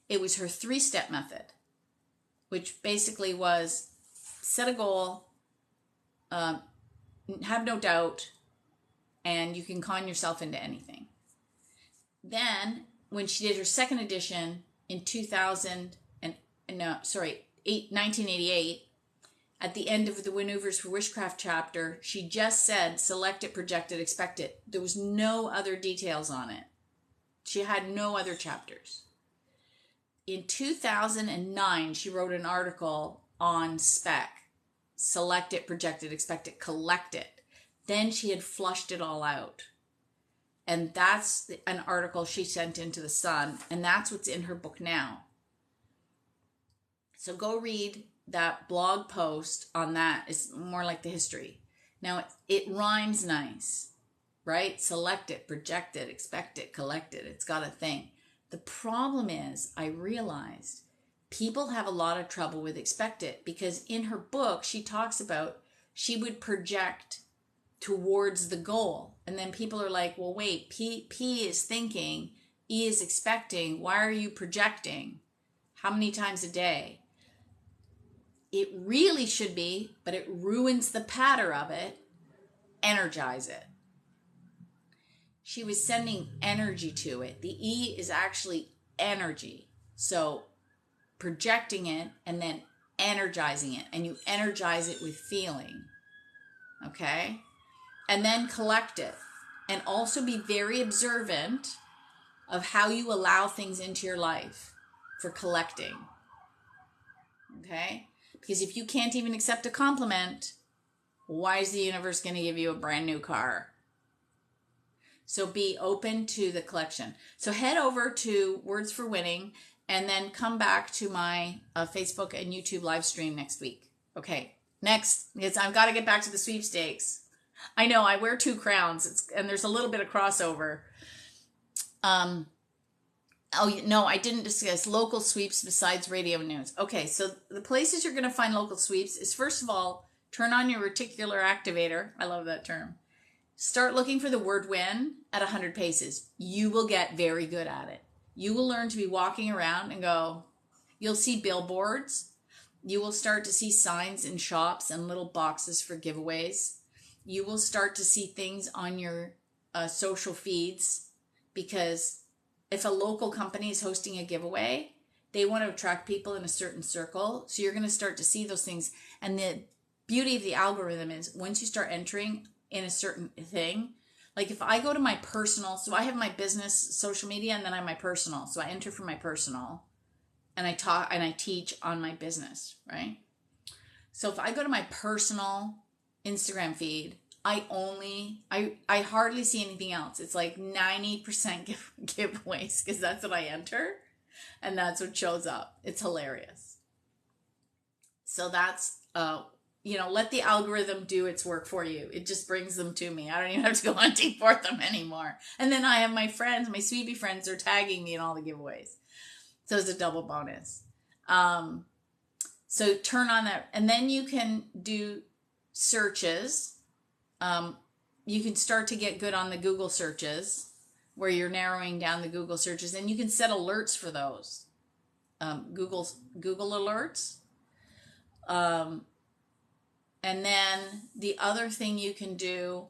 It was her 3-step method, which basically was set a goal, have no doubt, and you can con yourself into anything. Then, when she did her second edition in 1988, at the end of the Maneuvers for Witchcraft chapter, she just said, select it, project it, expect it. There was no other details on it. She had no other chapters. In 2009, she wrote an article on Spec. Select it, project it, expect it, collect it. Then she had flushed it all out. And that's an article she sent into the Sun. And that's what's in her book now. So go read that blog post on that. It's more like the history. Now, it rhymes nice, right? Select it, project it, expect it, collect it. It's got a thing. The problem is, I realized people have a lot of trouble with expect it because in her book, she talks about she would project towards the goal. And then people are like, well, wait, P is thinking, E is expecting. Why are you projecting? How many times a day? It really should be, but it ruins the patter of it. Energize it. She was sending energy to it. The E is actually energy. So projecting it and then energizing it. And you energize it with feeling. Okay? And then collect it. And also be very observant of how you allow things into your life for collecting. Okay? Because if you can't even accept a compliment, why is the universe going to give you a brand new car? So be open to the collection. So head over to Words for Winning and then come back to my Facebook and YouTube live stream next week. Okay, next, because I've got to get back to the sweepstakes. I know, I wear 2 crowns, and there's a little bit of crossover. Oh, no, I didn't discuss local sweeps besides radio news. Okay, so the places you're going to find local sweeps is, first of all, turn on your reticular activator. I love that term. Start looking for the word win at 100 paces. You will get very good at it. You will learn to be walking around and go, you'll see billboards. You will start to see signs in shops and little boxes for giveaways. You will start to see things on your social feeds because if a local company is hosting a giveaway, they want to attract people in a certain circle. So you're going to start to see those things. And the beauty of the algorithm is once you start entering in a certain thing, like if I go to my personal, so I have my business social media and then I have my personal. So I enter from my personal and I talk and I teach on my business, right? So if I go to my personal Instagram feed, I hardly see anything else. It's like 90% giveaways because that's what I enter and that's what shows up. It's hilarious. So that's, let the algorithm do its work for you. It just brings them to me. I don't even have to go hunting for them anymore. And then I have my friends, my Sweepy friends are tagging me in all the giveaways. So it's a double bonus. So turn on that. And then you can do searches. You can start to get good on the Google searches where you're narrowing down the Google searches, and you can set alerts for those. Google alerts. And then the other thing you can do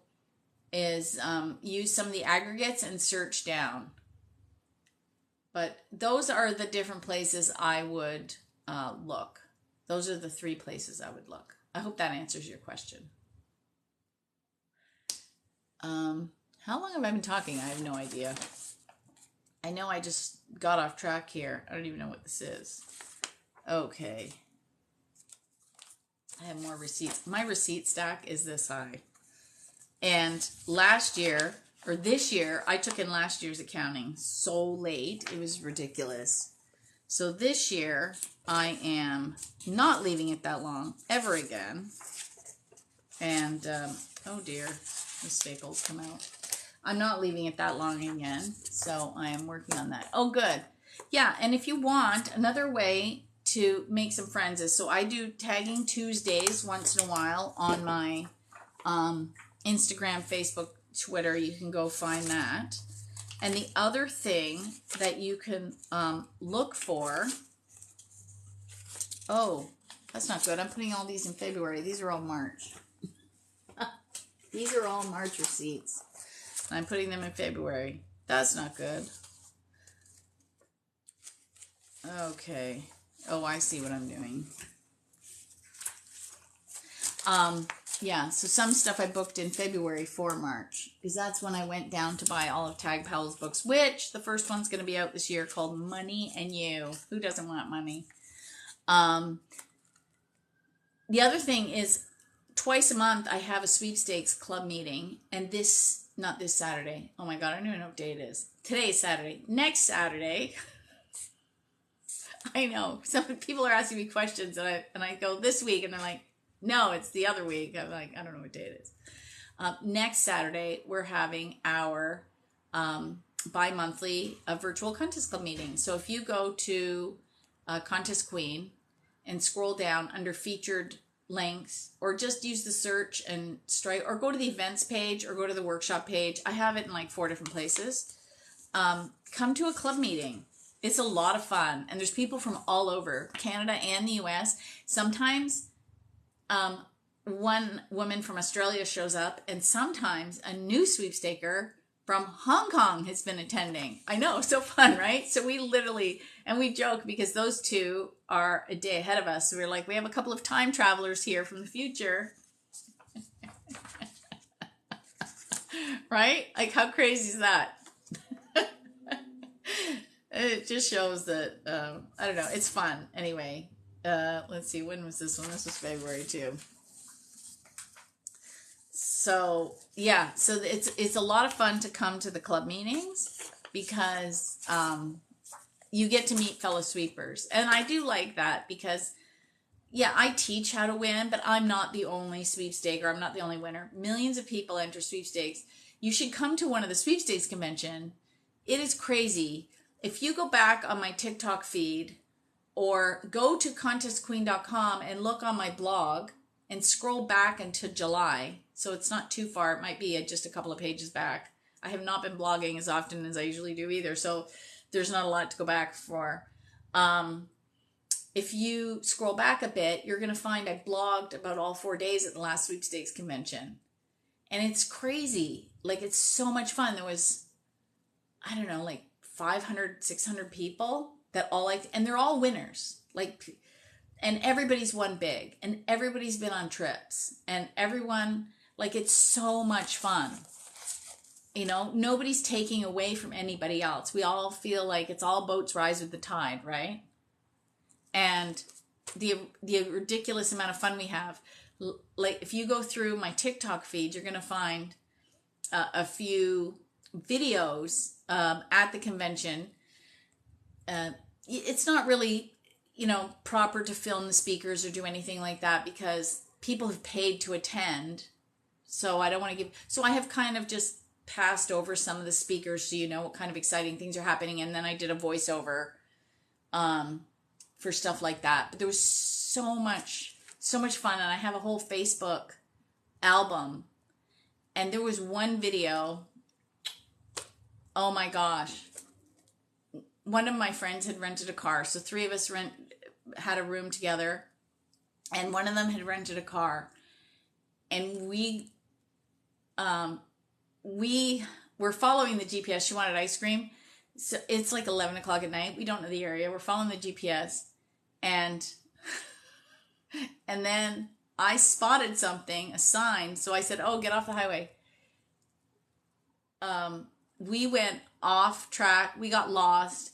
is use some of the aggregates and search down. But those are the different places I would look. Those are the 3 places I would look. I hope that answers your question. How long have I been talking? I have no idea. I know I just got off track here. I don't even know what this is. Okay. I have more receipts. My receipt stack is this high. And last year, or this year, I took in last year's accounting so late. It was ridiculous. So this year, I am not leaving it that long ever again. And, oh dear, the staples come out. I'm not leaving it that long again. So I am working on that. Oh, good. Yeah, and if you want, another way to make some friends is, so I do tagging Tuesdays once in a while on my Instagram, Facebook, Twitter. You can go find that. And the other thing that you can look for, oh, that's not good. I'm putting all these in February. These are all March. These are all March receipts. I'm putting them in February. That's not good. Okay. Oh, I see what I'm doing. Yeah, so some stuff I booked in February for March, because that's when I went down to buy all of Tag Powell's books, which the first one's going to be out this year, called Money and You. Who doesn't want money? The other thing is, twice a month I have a Sweepstakes Club meeting, and not this Saturday. Oh my God, I don't even know what day it is. Today is Saturday. Next Saturday, I know, some people are asking me questions, and I go, this week, and they're like, no, it's the other week. I'm like, I don't know what day it is. Next Saturday, we're having our bi-monthly virtual contest club meeting. So if you go to Contest Queen and scroll down under featured links, or just use the search and strike, or go to the events page, or go to the workshop page. I have it in like 4 different places. Come to a club meeting. It's a lot of fun. And there's people from all over Canada and the US. Sometimes one woman from Australia shows up, and sometimes a new sweepstaker from Hong Kong has been attending. I know, so fun, right? So we literally, and we joke because those two are a day ahead of us. So we're like, we have a couple of time travelers here from the future. Right? Like, how crazy is that? It just shows that, I don't know, it's fun. Anyway, let's see, when was this one? This was February too. So yeah, so it's a lot of fun to come to the club meetings, because you get to meet fellow sweepers. And I do like that because, yeah, I teach how to win, but I'm not the only sweepstaker. I'm not the only winner. Millions of people enter sweepstakes. You should come to one of the sweepstakes convention. It is crazy. If you go back on my TikTok feed, or go to contestqueen.com and look on my blog and scroll back into July. So it's not too far. It might be just a couple of pages back. I have not been blogging as often as I usually do either, so there's not a lot to go back for. If you scroll back a bit, you're going to find I blogged about all 4 days at the last Sweepstakes convention. And it's crazy. Like, it's so much fun. There was, I don't know, like 500, 600 people that all like, and they're all winners. Like, and everybody's won big, and everybody's been on trips, and everyone, like, it's so much fun. You know, nobody's taking away from anybody else. We all feel like it's all boats rise with the tide, right? And the ridiculous amount of fun we have. Like, if you go through my TikTok feed, you're going to find a few videos at the convention. It's not really, you know, proper to film the speakers or do anything like that, because people have paid to attend. So I don't want to give, so I have kind of just passed over some of the speakers so you know what kind of exciting things are happening. And then I did a voiceover for stuff like that. But there was so much fun. And I have a whole Facebook album. And there was one video, oh my gosh. One of my friends had rented a car. So three of us had a room together. And one of them had rented a car. And we were following the GPS. She wanted ice cream. So it's like 11 o'clock at night. We don't know the area. We're following the GPS. And then I spotted something, a sign. So I said, oh, get off the highway. We went off track. We got lost.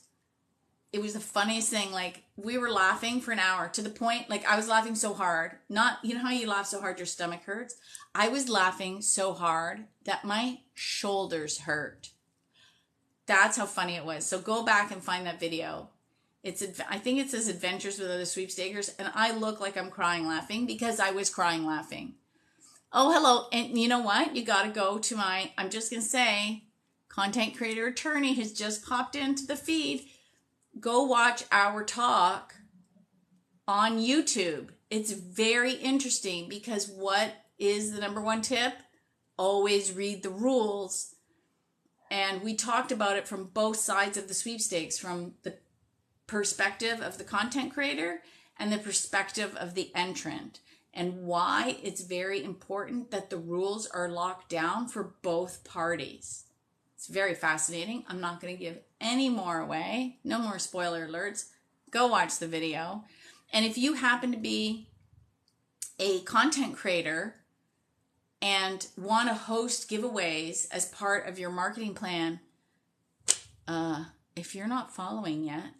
It was the funniest thing. Like, we were laughing for an hour to the point, like, I was laughing so hard. Not, you know how you laugh so hard your stomach hurts? I was laughing so hard that my shoulders hurt. That's how funny it was. So go back and find that video. I think it says Adventures with Other Sweepstakers, and I look like I'm crying laughing because I was crying laughing. Oh, hello. And you know what? You got to go to I'm just going to say, content creator attorney has just popped into the feed. Go watch our talk on YouTube. It's very interesting because what is the number one tip? Always read the rules. And we talked about it from both sides of the sweepstakes, from the perspective of the content creator and the perspective of the entrant, and why it's very important that the rules are locked down for both parties. It's very fascinating. I'm not going to give any more away. No more spoiler alerts. Go watch the video. And if you happen to be a content creator and want to host giveaways as part of your marketing plan, if you're not following yet,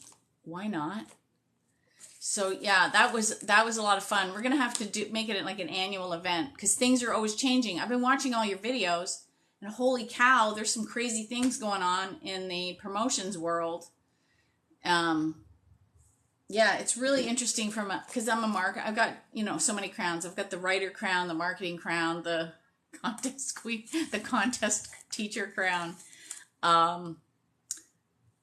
why not? So yeah, that was a lot of fun. We're gonna have to make it like an annual event because things are always changing. I've been watching all your videos, and holy cow, there's some crazy things going on in the promotions world. Yeah, it's really interesting because I'm a marketer. I've got, so many crowns. I've got the writer crown, the marketing crown, the contest queen, the contest teacher crown.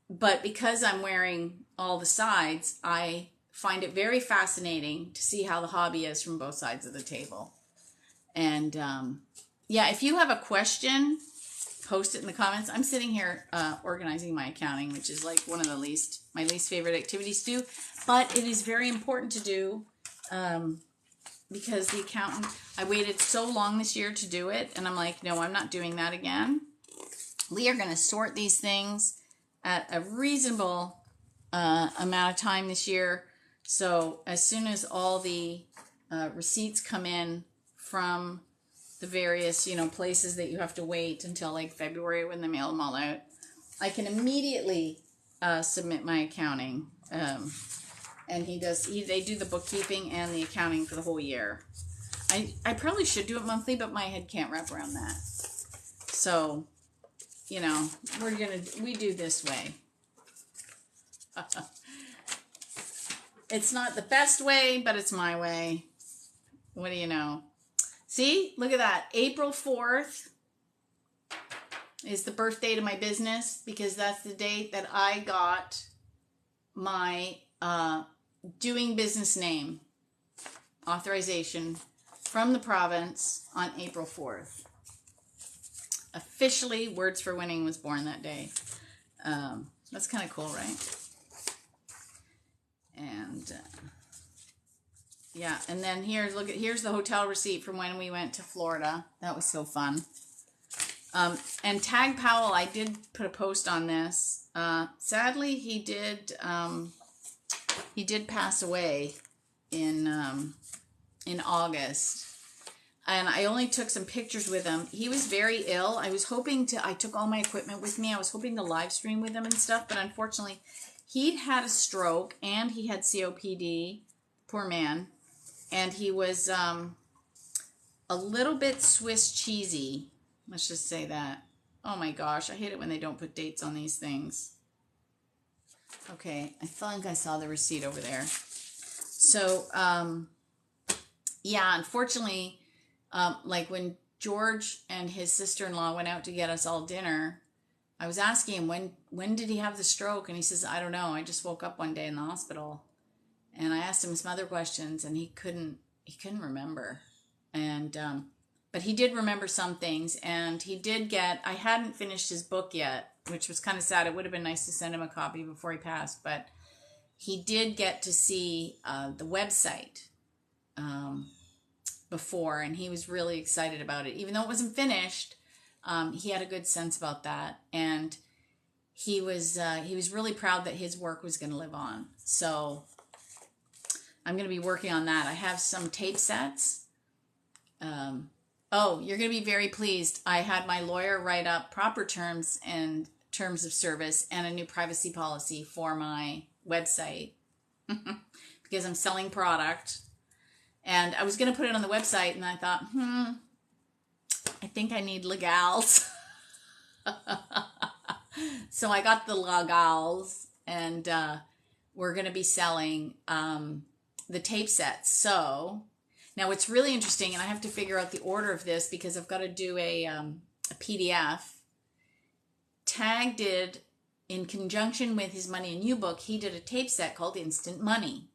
But because I'm wearing all the sides, I find it very fascinating to see how the hobby is from both sides of the table. And yeah, if you have a question, post it in the comments. I'm sitting here organizing my accounting, which is like one of my least favorite activities to do. But it is very important to do because the accountant, I waited so long this year to do it. And I'm like, no, I'm not doing that again. We are going to sort these things at a reasonable amount of time this year. So as soon as all the receipts come in from the various, places that you have to wait until like February when they mail them all out, I can immediately submit my accounting. And they do the bookkeeping and the accounting for the whole year. I probably should do it monthly, but my head can't wrap around that. So, we do this way. It's not the best way, but it's my way. What do you know? See, look at that. April 4th is the birth date of my business because that's the date that I got my doing business name authorization from the province on April 4th. Officially, Words for Winning was born that day. That's kind of cool, right? And yeah, and then here's the hotel receipt from when we went to Florida. That was so fun. And Tag Powell, I did put a post on this. Sadly, he did pass away in August. And I only took some pictures with him. He was very ill. I took all my equipment with me. I was hoping to live stream with him and stuff, but unfortunately, he'd had a stroke and he had COPD. Poor man. And he was a little bit Swiss cheesy. Let's just say that. Oh my gosh, I hate it when they don't put dates on these things. Okay, I think I saw the receipt over there. So, yeah, unfortunately, like when George and his sister-in-law went out to get us all dinner, I was asking him, when did he have the stroke? And he says, I don't know. I just woke up one day in the hospital. And I asked him some other questions, and he couldn't remember. And But he did remember some things, and he did get, I hadn't finished his book yet, which was kind of sad. It would have been nice to send him a copy before he passed, but he did get to see the website before, and he was really excited about it. Even though it wasn't finished, he had a good sense about that, and he was really proud that his work was going to live on. So I'm going to be working on that. I have some tape sets. Oh, you're going to be very pleased. I had my lawyer write up proper terms and terms of service and a new privacy policy for my website because I'm selling product. And I was going to put it on the website, and I thought, I think I need legals. So I got the legals, and we're going to be selling the tape sets. So now it's really interesting, and I have to figure out the order of this because I've got to do a PDF. Tag did, in conjunction with his Money and You book, he did a tape set called Instant Money.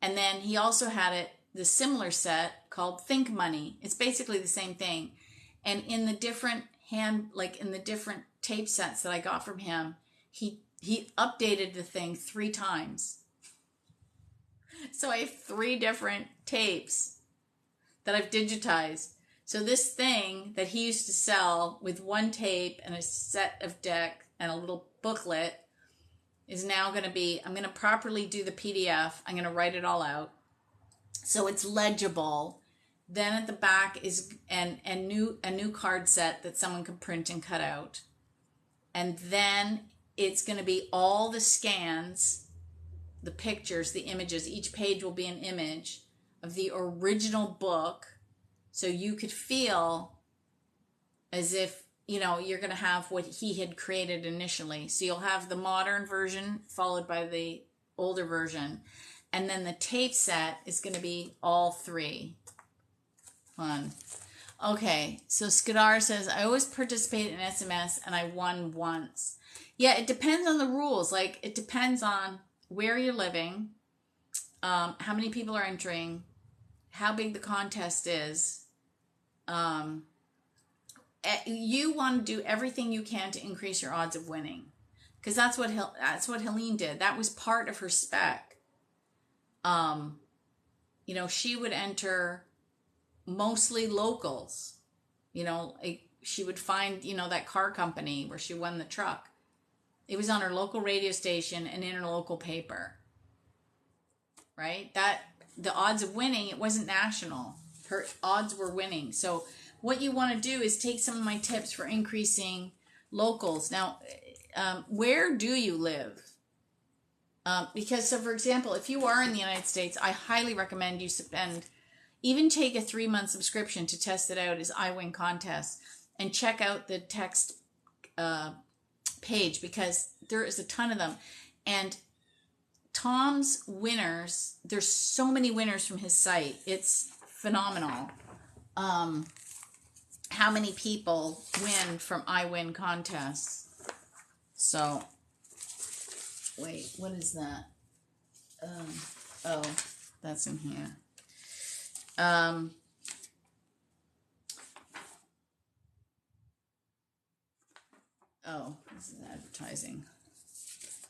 And then he also had the similar set called Think Money. It's basically the same thing. And in the different in the different tape sets that I got from him, he updated the thing 3 times. So I have 3 different tapes that I've digitized. So this thing that he used to sell with 1 tape and a set of deck and a little booklet is now going to be, I'm going to properly do the PDF. I'm going to write it all out so it's legible. Then at the back is a new card set that someone can print and cut out. And then it's going to be all the scans, the pictures, the images. Each page will be an image of the original book. So you could feel as if, you're going to have what he had created initially. So you'll have the modern version followed by the older version. And then the tape set is going to be all 3. Fun. Okay, so Skadar says, I always participate in SMS and I won once. Yeah, it depends on the rules. Like, it depends on where you're living, how many people are entering, how big the contest is. You want to do everything you can to increase your odds of winning, because that's what Helene did. That was part of her spec. She would enter mostly locals. She would find that car company where she won the truck. It was on her local radio station and in her local paper. Right? That the odds of winning, it wasn't national. Her odds were winning. So what you want to do is take some of my tips for increasing locals. Now, where do you live? Because, so for example, if you are in the United States, I highly recommend you even take a 3-month subscription to test it out as I Win Contest and check out the text page, because there is a ton of them. And Tom's winners, there's so many winners from his site. It's phenomenal. How many people win from I Win contests. So, wait, what is that? Oh, that's in here. Oh, this is advertising.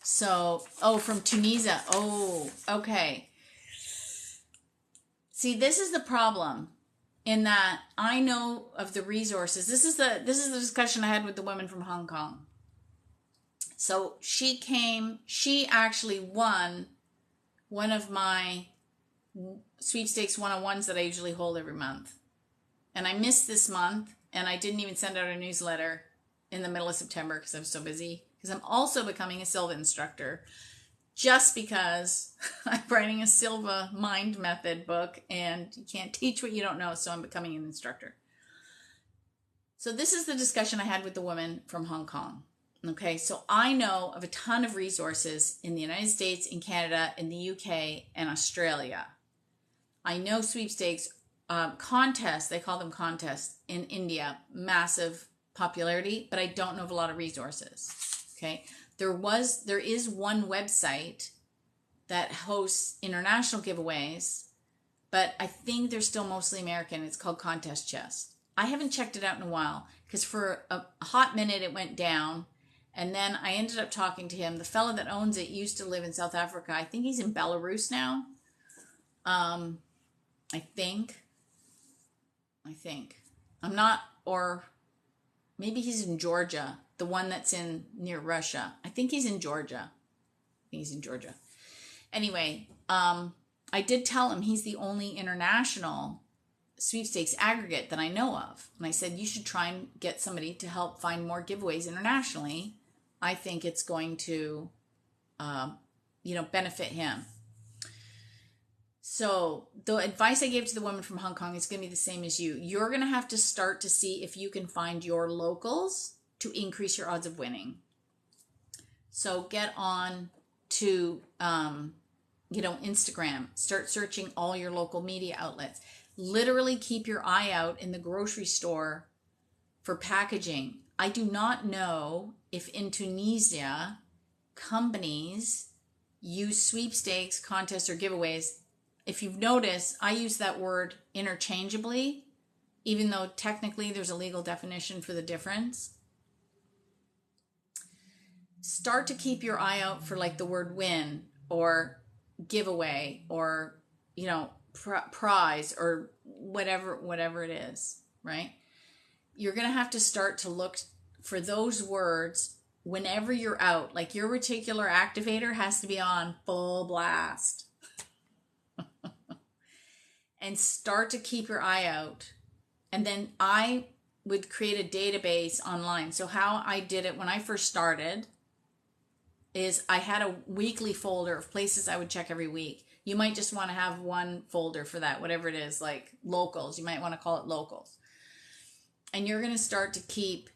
So, from Tunisia. Oh, okay. See, this is the problem. In that I know of the resources. This is the discussion I had with the woman from Hong Kong. So she actually won one of my Sweepstakes 101s that I usually hold every month. And I missed this month, and I didn't even send out a newsletter in the middle of September because I was so busy. Because I'm also becoming a Silva instructor. Just because I'm writing a Silva Mind Method book, and you can't teach what you don't know, so I'm becoming an instructor. So this is the discussion I had with the woman from Hong Kong. Okay, so I know of a ton of resources in the United States, in Canada, in the UK, and Australia. I know sweepstakes contests, they call them contests, in India, massive popularity, but I don't know of a lot of resources. Okay. There is one website that hosts international giveaways, but I think they're still mostly American. It's called Contest Chest. I haven't checked it out in a while because for a hot minute it went down. And then I ended up talking to him. The fellow that owns it used to live in South Africa. I think he's in Belarus now. I think. I'm not, or maybe he's in Georgia, the one that's in near Russia. I think he's in Georgia. Anyway, I did tell him he's the only international sweepstakes aggregate that I know of. And I said, you should try and get somebody to help find more giveaways internationally. I think it's going to, benefit him. So the advice I gave to the woman from Hong Kong is going to be the same as you. You're going to have to start to see if you can find your locals to increase your odds of winning. So get on to, Instagram. Start searching all your local media outlets. Literally keep your eye out in the grocery store for packaging. I do not know if in Tunisia companies use sweepstakes, contests, or giveaways. If you've noticed, I use that word interchangeably, even though technically there's a legal definition for the difference. Start to keep your eye out for like the word win or giveaway or, prize or whatever it is, right? You're going to have to start to look for those words whenever you're out. Like your reticular activator has to be on full blast. And start to keep your eye out. And then I would create a database online. So how I did it when I first started is I had a weekly folder of places I would check every week. You might just want to have one folder for that, whatever it is, like locals. You might want to call it locals. And you're going to start to keep,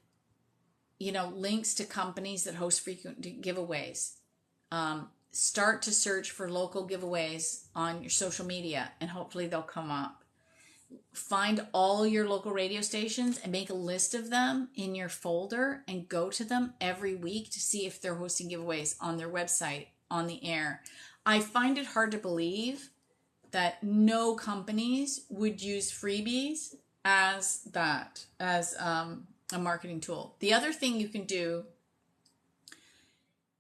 links to companies that host frequent giveaways. Start to search for local giveaways on your social media and hopefully they'll come up. Find all your local radio stations and make a list of them in your folder and go to them every week to see if they're hosting giveaways on their website, on the air. I find it hard to believe that no companies would use freebies as a marketing tool. The other thing you can do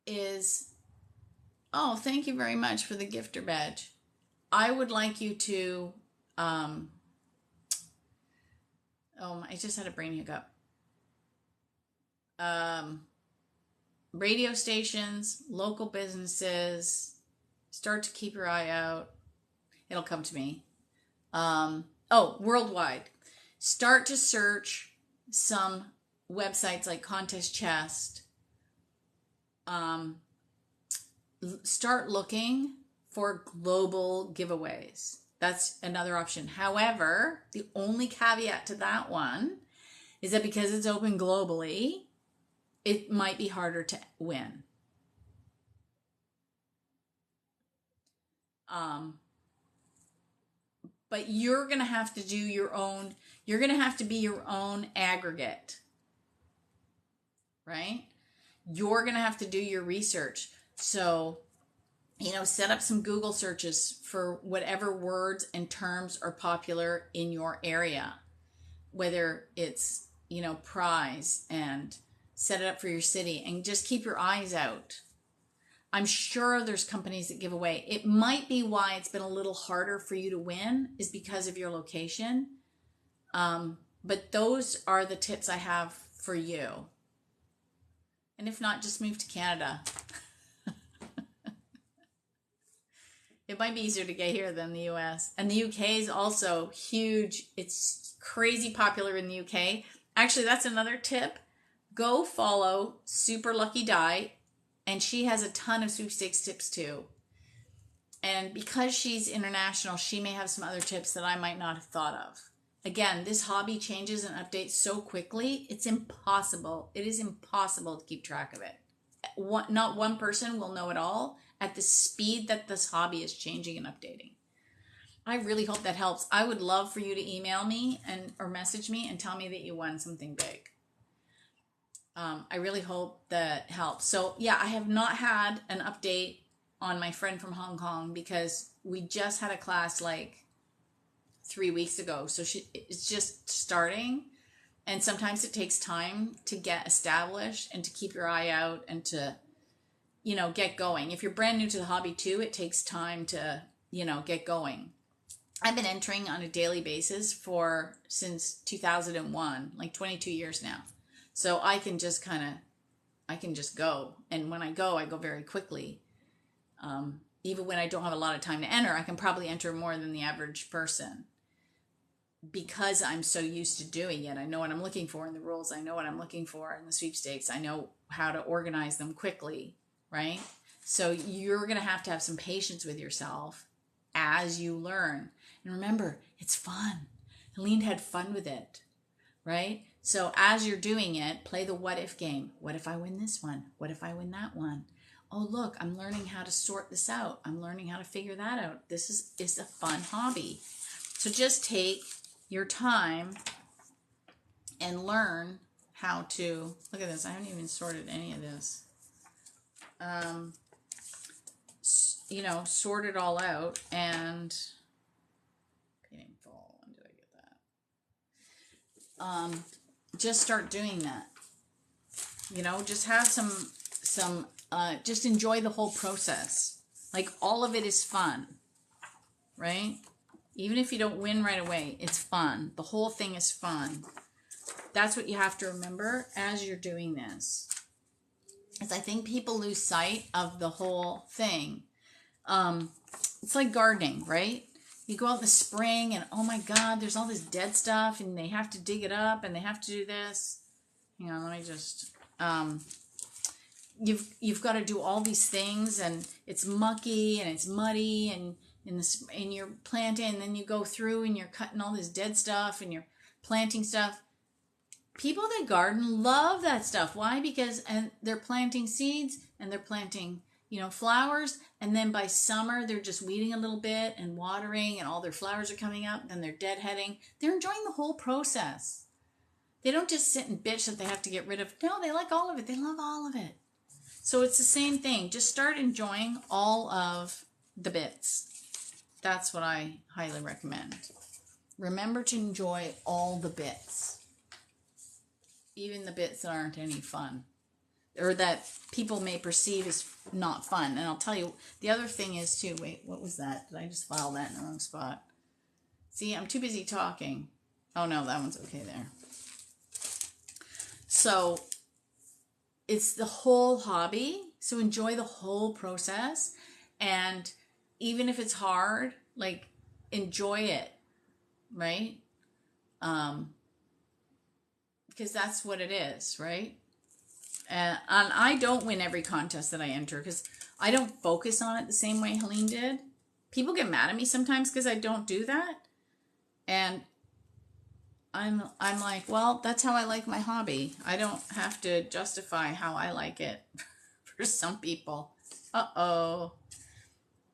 is, oh, thank you very much for the gifter badge. I would like you to, I just had a brain hiccup. Radio stations, local businesses, start to keep your eye out. It'll come to me. Worldwide. Start to search some websites like Contest Chest. Start looking for global giveaways. That's another option. However, the only caveat to that one is that because it's open globally, it might be harder to win. But you're going to have to do your own, you're going to have to be your own aggregate, right? You're going to have to do your research. So, set up some Google searches for whatever words and terms are popular in your area, whether it's, prize, and set it up for your city and just keep your eyes out. I'm sure there's companies that give away. It might be why it's been a little harder for you to win is because of your location. But those are the tips I have for you. And if not, just move to Canada. It might be easier to get here than the US. And the UK is also huge. It's crazy popular in the UK. Actually, that's another tip. Go follow Super Lucky Die. And she has a ton of sweepstakes tips too. And because she's international, she may have some other tips that I might not have thought of. Again, this hobby changes and updates so quickly, it's impossible. It is impossible to keep track of it. Not one person will know it all at the speed that this hobby is changing and updating. I really hope that helps. I would love for you to email me or message me and tell me that you won something big. I really hope that helps. So yeah, I have not had an update on my friend from Hong Kong because we just had a class like 3 weeks ago. So it's just starting. And sometimes it takes time to get established and to keep your eye out and to, get going. If you're brand new to the hobby too, it takes time to, get going. I've been entering on a daily basis since 2001, like 22 years now. So I can just go. And when I go very quickly. Even when I don't have a lot of time to enter, I can probably enter more than the average person because I'm so used to doing it. I know what I'm looking for in the rules. I know what I'm looking for in the sweepstakes. I know how to organize them quickly, right? So you're going to have some patience with yourself as you learn. And remember, it's fun. Helene had fun with it, right? So as you're doing it, play the what if game. What if I win this one? What if I win that one? Oh, look, I'm learning how to sort this out. I'm learning how to figure that out. This is a fun hobby. So just take your time and learn how to, look at this. I haven't even sorted any of this. Sort it all out and painting fall. When did I get that? Just start doing that. Just have some just enjoy the whole process. Like all of it is fun, right? Even if you don't win right away, it's fun. The whole thing is fun. That's what you have to remember as you're doing this. Because I think people lose sight of the whole thing. It's like gardening, right? You go out in the spring and oh my God, there's all this dead stuff and they have to dig it up and they have to do this. Hang on, let me just, you've got to do all these things and it's mucky and it's muddy and and you're planting and then you go through and you're cutting all this dead stuff and you're planting stuff. People that garden love that stuff. Why? Because they're planting seeds and they're planting, flowers. And then by summer, they're just weeding a little bit and watering and all their flowers are coming up. Then they're deadheading. They're enjoying the whole process. They don't just sit and bitch that they have to get rid of. No, they like all of it. They love all of it. So it's the same thing. Just start enjoying all of the bits. That's what I highly recommend. Remember to enjoy all the bits. Even the bits that aren't any fun. Or that people may perceive as not fun. And I'll tell you, the other thing is too, wait, what was that? Did I just file that in the wrong spot? See, I'm too busy talking. Oh no, that one's okay there. So it's the whole hobby. So enjoy the whole process. And even if it's hard, like enjoy it, right? Because that's what it is, right? And I don't win every contest that I enter because I don't focus on it the same way Helene did. People get mad at me sometimes because I don't do that. And I'm like, well, that's how I like my hobby. I don't have to justify how I like it for some people. Uh-oh.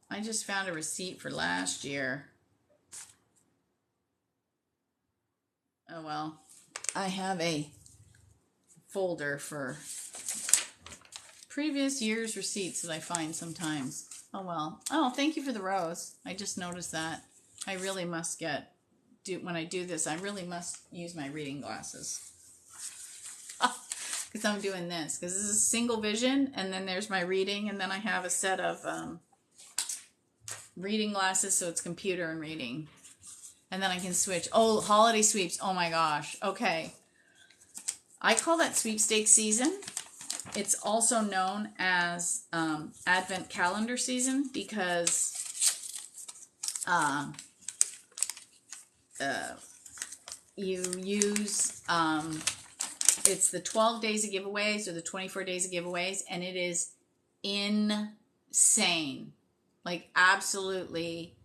I just found a receipt for last year. Oh, well. I have a folder for previous year's receipts that I find sometimes. Oh, well. Oh, thank you for the rose. I just noticed that. I really must when I do this, I really must use my reading glasses. Because I'm doing this. Because this is single vision, and then there's my reading, and then I have a set of reading glasses, so it's computer and reading. And then I can switch. Oh, holiday sweeps. Oh my gosh. Okay. I call that sweepstakes season. It's also known as Advent calendar season because you use, it's the 12 days of giveaways or the 24 days of giveaways, and it is insane. Like absolutely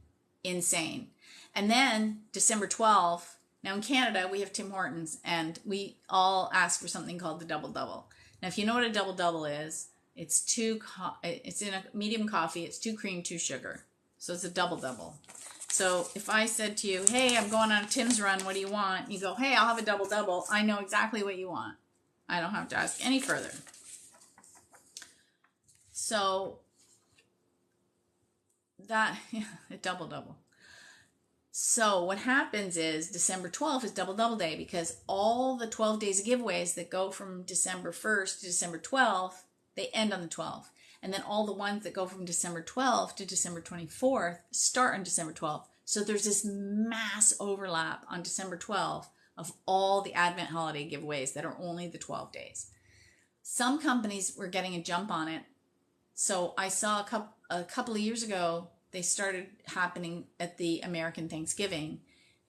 insane. And then December 12th, now in Canada, we have Tim Hortons, and we all ask for something called the Double Double. Now, if you know what a Double Double is, it's it's in a medium coffee, it's 2 cream, 2 sugar. So it's a Double Double. So if I said to you, hey, I'm going on a Tim's run, what do you want? You go, hey, I'll have a Double Double. I know exactly what you want. I don't have to ask any further. So that, a Double Double. So what happens is December 12th is double day, because all the 12 days of giveaways that go from December 1st to December 12th, they end on the 12th. And then all the ones that go from December 12th to December 24th start on December 12th. So there's this mass overlap on December 12th of all the Advent holiday giveaways that are only the 12 days. Some companies were getting a jump on it. So I saw a couple of years ago, they started happening at the American Thanksgiving.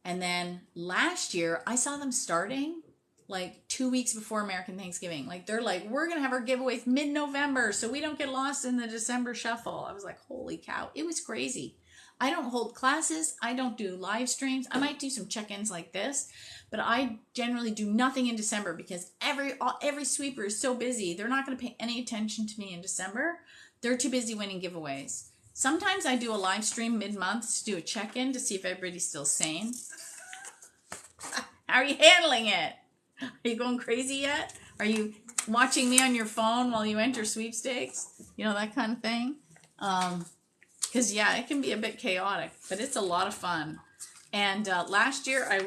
And then last year, I saw them starting like 2 weeks before American Thanksgiving. Like, they're like, we're going to have our giveaways mid-November so we don't get lost in the December shuffle. I was like, holy cow. It was crazy. I don't hold classes. I don't do live streams. I might do some check-ins like this, but I generally do nothing in December because every sweeper is so busy. They're not going to pay any attention to me in December. They're too busy winning giveaways. Sometimes I do a live stream mid-month to do a check-in to see if everybody's still sane. How are you handling it? Are you going crazy yet? Are you watching me on your phone while you enter sweepstakes? You know, that kind of thing. Because, yeah, it can be a bit chaotic, but it's a lot of fun. And last year I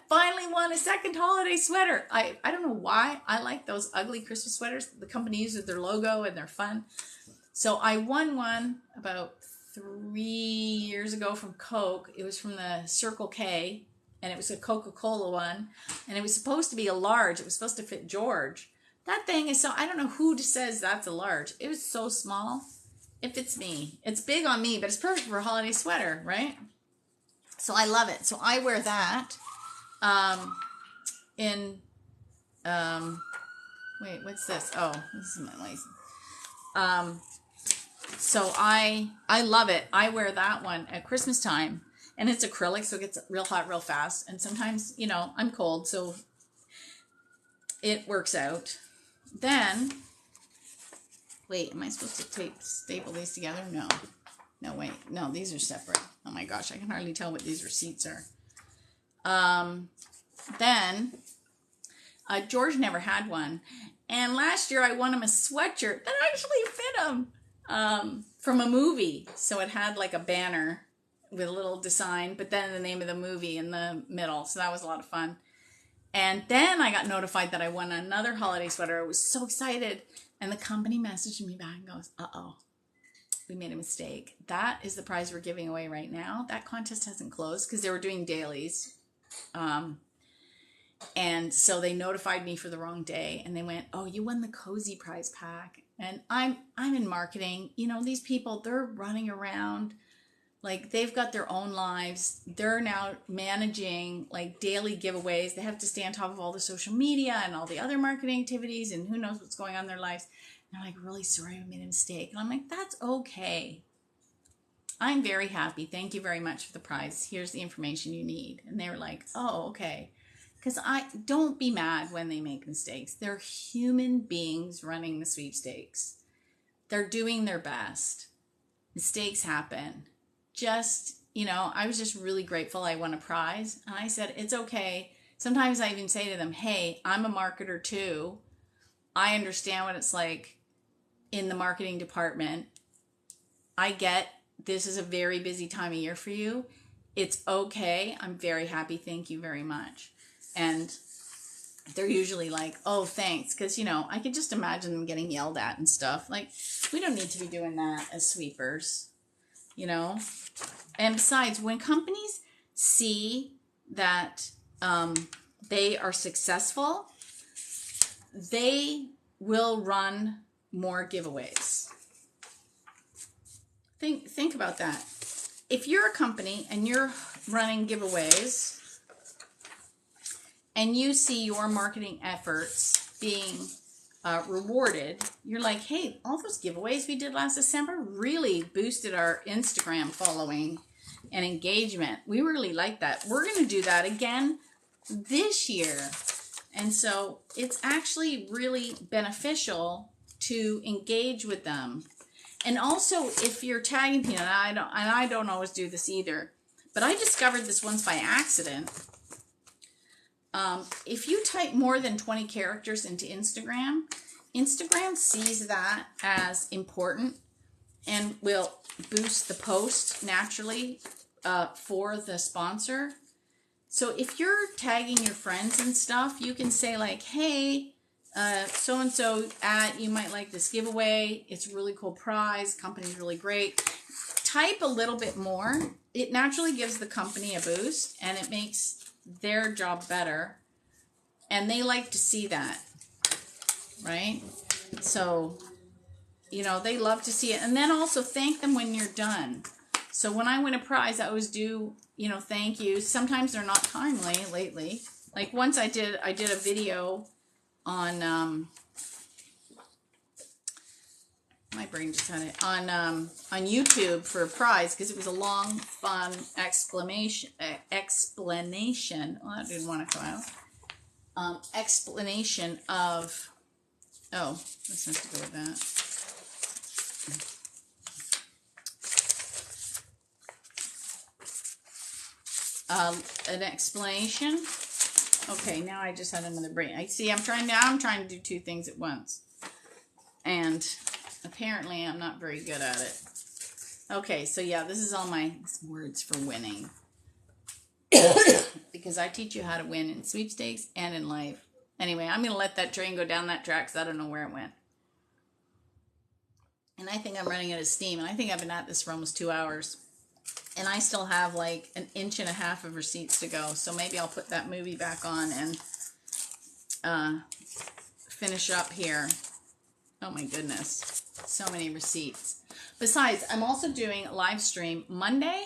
finally won a second holiday sweater. I don't know why. I like those ugly Christmas sweaters. The company uses their logo and they're fun. So I won one about 3 years ago from Coke. It was from the Circle K, and it was a Coca-Cola one. And it was supposed to be a large. It was supposed to fit George. That thing is so, I don't know who says that's a large. It was so small. It fits me. It's big on me, but it's perfect for a holiday sweater, right? So I love it. So I wear that. Wait, what's this? Oh, this is my license. So I love it. I wear that one at Christmas time, and it's acrylic, so it gets real hot real fast. And sometimes, you know, I'm cold, so it works out. Then, wait, am I supposed to staple these together? No, wait, no, these are separate. Oh my gosh, I can hardly tell what these receipts are. Then, George never had one. And last year I won him a sweatshirt that actually fit him. From a movie. So it had like a banner with a little design, but then the name of the movie in the middle. So that was a lot of fun. And then I got notified that I won another holiday sweater. I was so excited. And the company messaged me back and goes, uh-oh, we made a mistake. That is the prize we're giving away right now. That contest hasn't closed because they were doing dailies. And so they notified me for the wrong day, and they went, oh, you won the cozy prize pack. And I'm in marketing. You know, these people, they're running around like they've got their own lives. They're now managing like daily giveaways. They have to stay on top of all the social media and all the other marketing activities, and who knows what's going on in their lives. And they're like, really sorry, I made a mistake. And I'm like, that's okay. I'm very happy. Thank you very much for the prize. Here's the information you need. And they were like, oh, okay. Because I don't be mad when they make mistakes. They're human beings running the sweepstakes. They're doing their best. Mistakes happen. Just, you know, I was just really grateful I won a prize. And I said, it's okay. Sometimes I even say to them, hey, I'm a marketer too. I understand what it's like in the marketing department. I get this is a very busy time of year for you. It's okay. I'm very happy. Thank you very much. And they're usually like, oh, thanks. Because, you know, I could just imagine them getting yelled at and stuff. Like, we don't need to be doing that as sweepers, you know. And besides, when companies see that they are successful, they will run more giveaways. Think about that. If you're a company and you're running giveaways, and you see your marketing efforts being rewarded, you're like, hey, all those giveaways we did last December really boosted our Instagram following and engagement. We really like that. We're going to do that again this year. And so it's actually really beneficial to engage with them. And also, if you're tagging people, and I don't always do this either, but I discovered this once by accident. If you type more than 20 characters into Instagram, Instagram sees that as important and will boost the post naturally for the sponsor. So if you're tagging your friends and stuff, you can say like, hey, so-and-so you might like this giveaway. It's a really cool prize. Company's really great. Type a little bit more. It naturally gives the company a boost and it makes their job better. And they like to see that, right? So, you know, they love to see it. And then also thank them when you're done. So when I win a prize, I always do, you know, thank you. Sometimes they're not timely lately. Like once I did a video on, my brain just had it, on YouTube for a prize because it was a long, fun explanation. Well, that didn't want to come out. Explanation of, oh, let's have to go with that. An explanation. Okay, now I just had another brain. I see. I'm trying to do two things at once, and apparently I'm not very good at it. Okay, so yeah, this is all my words for winning because I teach you how to win in sweepstakes and in life. Anyway, I'm gonna let that train go down that track because I don't know where it went, and I think I'm running out of steam. And I think I've been at this for almost 2 hours. And I still have like 1.5 inches of receipts to go. So maybe I'll put that movie back on and finish up here. Oh my goodness. So many receipts. Besides, I'm also doing a live stream Monday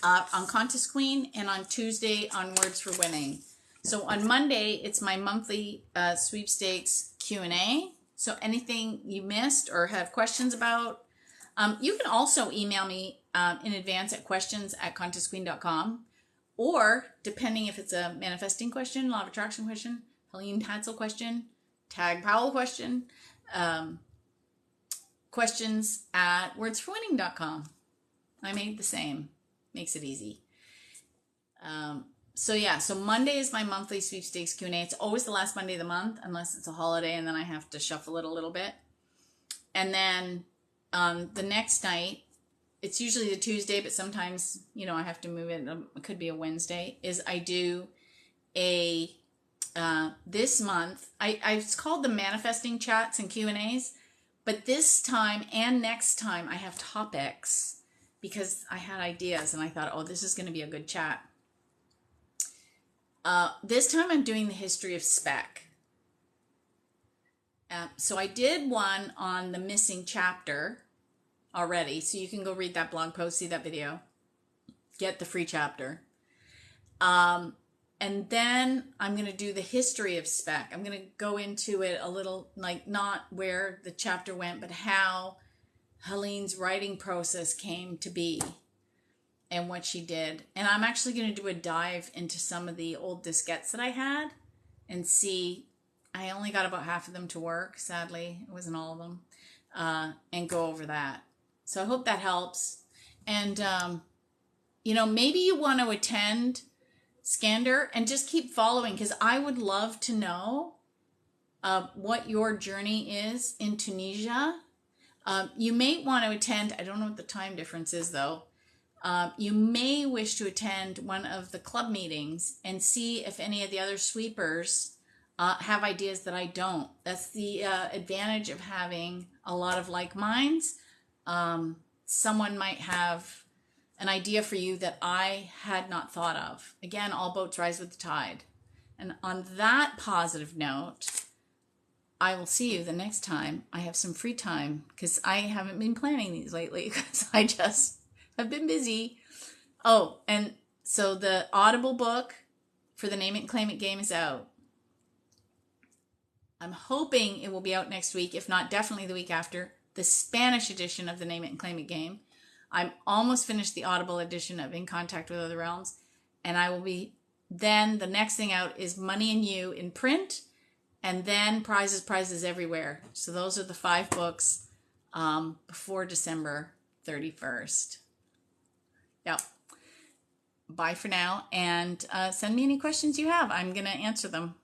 on Contest Queen and on Tuesday on Words for Winning. So on Monday, it's my monthly sweepstakes Q&A. So anything you missed or have questions about, you can also email me in advance at questions@contestqueen.com, or depending if it's a manifesting question, law of attraction question, Helene Hatzel question, Tag Powell question, questions at wordsforwinning.com. I made the same. Makes it easy. So yeah, so Monday is my monthly sweepstakes Q&A. It's always the last Monday of the month, unless it's a holiday, and then I have to shuffle it a little bit. And then the next night, it's usually the Tuesday, but sometimes, you know, I have to move it. It could be a Wednesday. Is I do a, this month, it's called the Manifesting Chats and Q&As, but this time and next time I have topics because I had ideas and I thought, oh, this is going to be a good chat. This time I'm doing the history of Spec. So I did one on the missing chapter already, so you can go read that blog post, see that video, get the free chapter. And then I'm going to do the history of Spec. I'm going to go into it a little, like not where the chapter went, but how Helene's writing process came to be and what she did. And I'm actually going to do a dive into some of the old diskettes that I had and see. I only got about half of them to work, sadly. It wasn't all of them. And go over that. So I hope that helps. And, you know, maybe you want to attend Skander and just keep following, because I would love to know what your journey is in Tunisia. You may want to attend, I don't know what the time difference is though. You may wish to attend one of the club meetings and see if any of the other sweepers have ideas that I don't. That's the advantage of having a lot of like minds. Someone might have an idea for you that I had not thought of. Again, all boats rise with the tide. And on that positive note, I will see you the next time I have some free time, because I haven't been planning these lately because I just have been busy. Oh, and so the Audible book for the Name It and Claim It game is out. I'm hoping it will be out next week, if not definitely the week after. The Spanish edition of the Name It and Claim It game. I'm almost finished the Audible edition of In Contact with Other Realms. And I will be, then the next thing out is Money and You in print. And then prizes everywhere. So those are the 5 books before December 31st. Yep. Bye for now. And send me any questions you have. I'm going to answer them.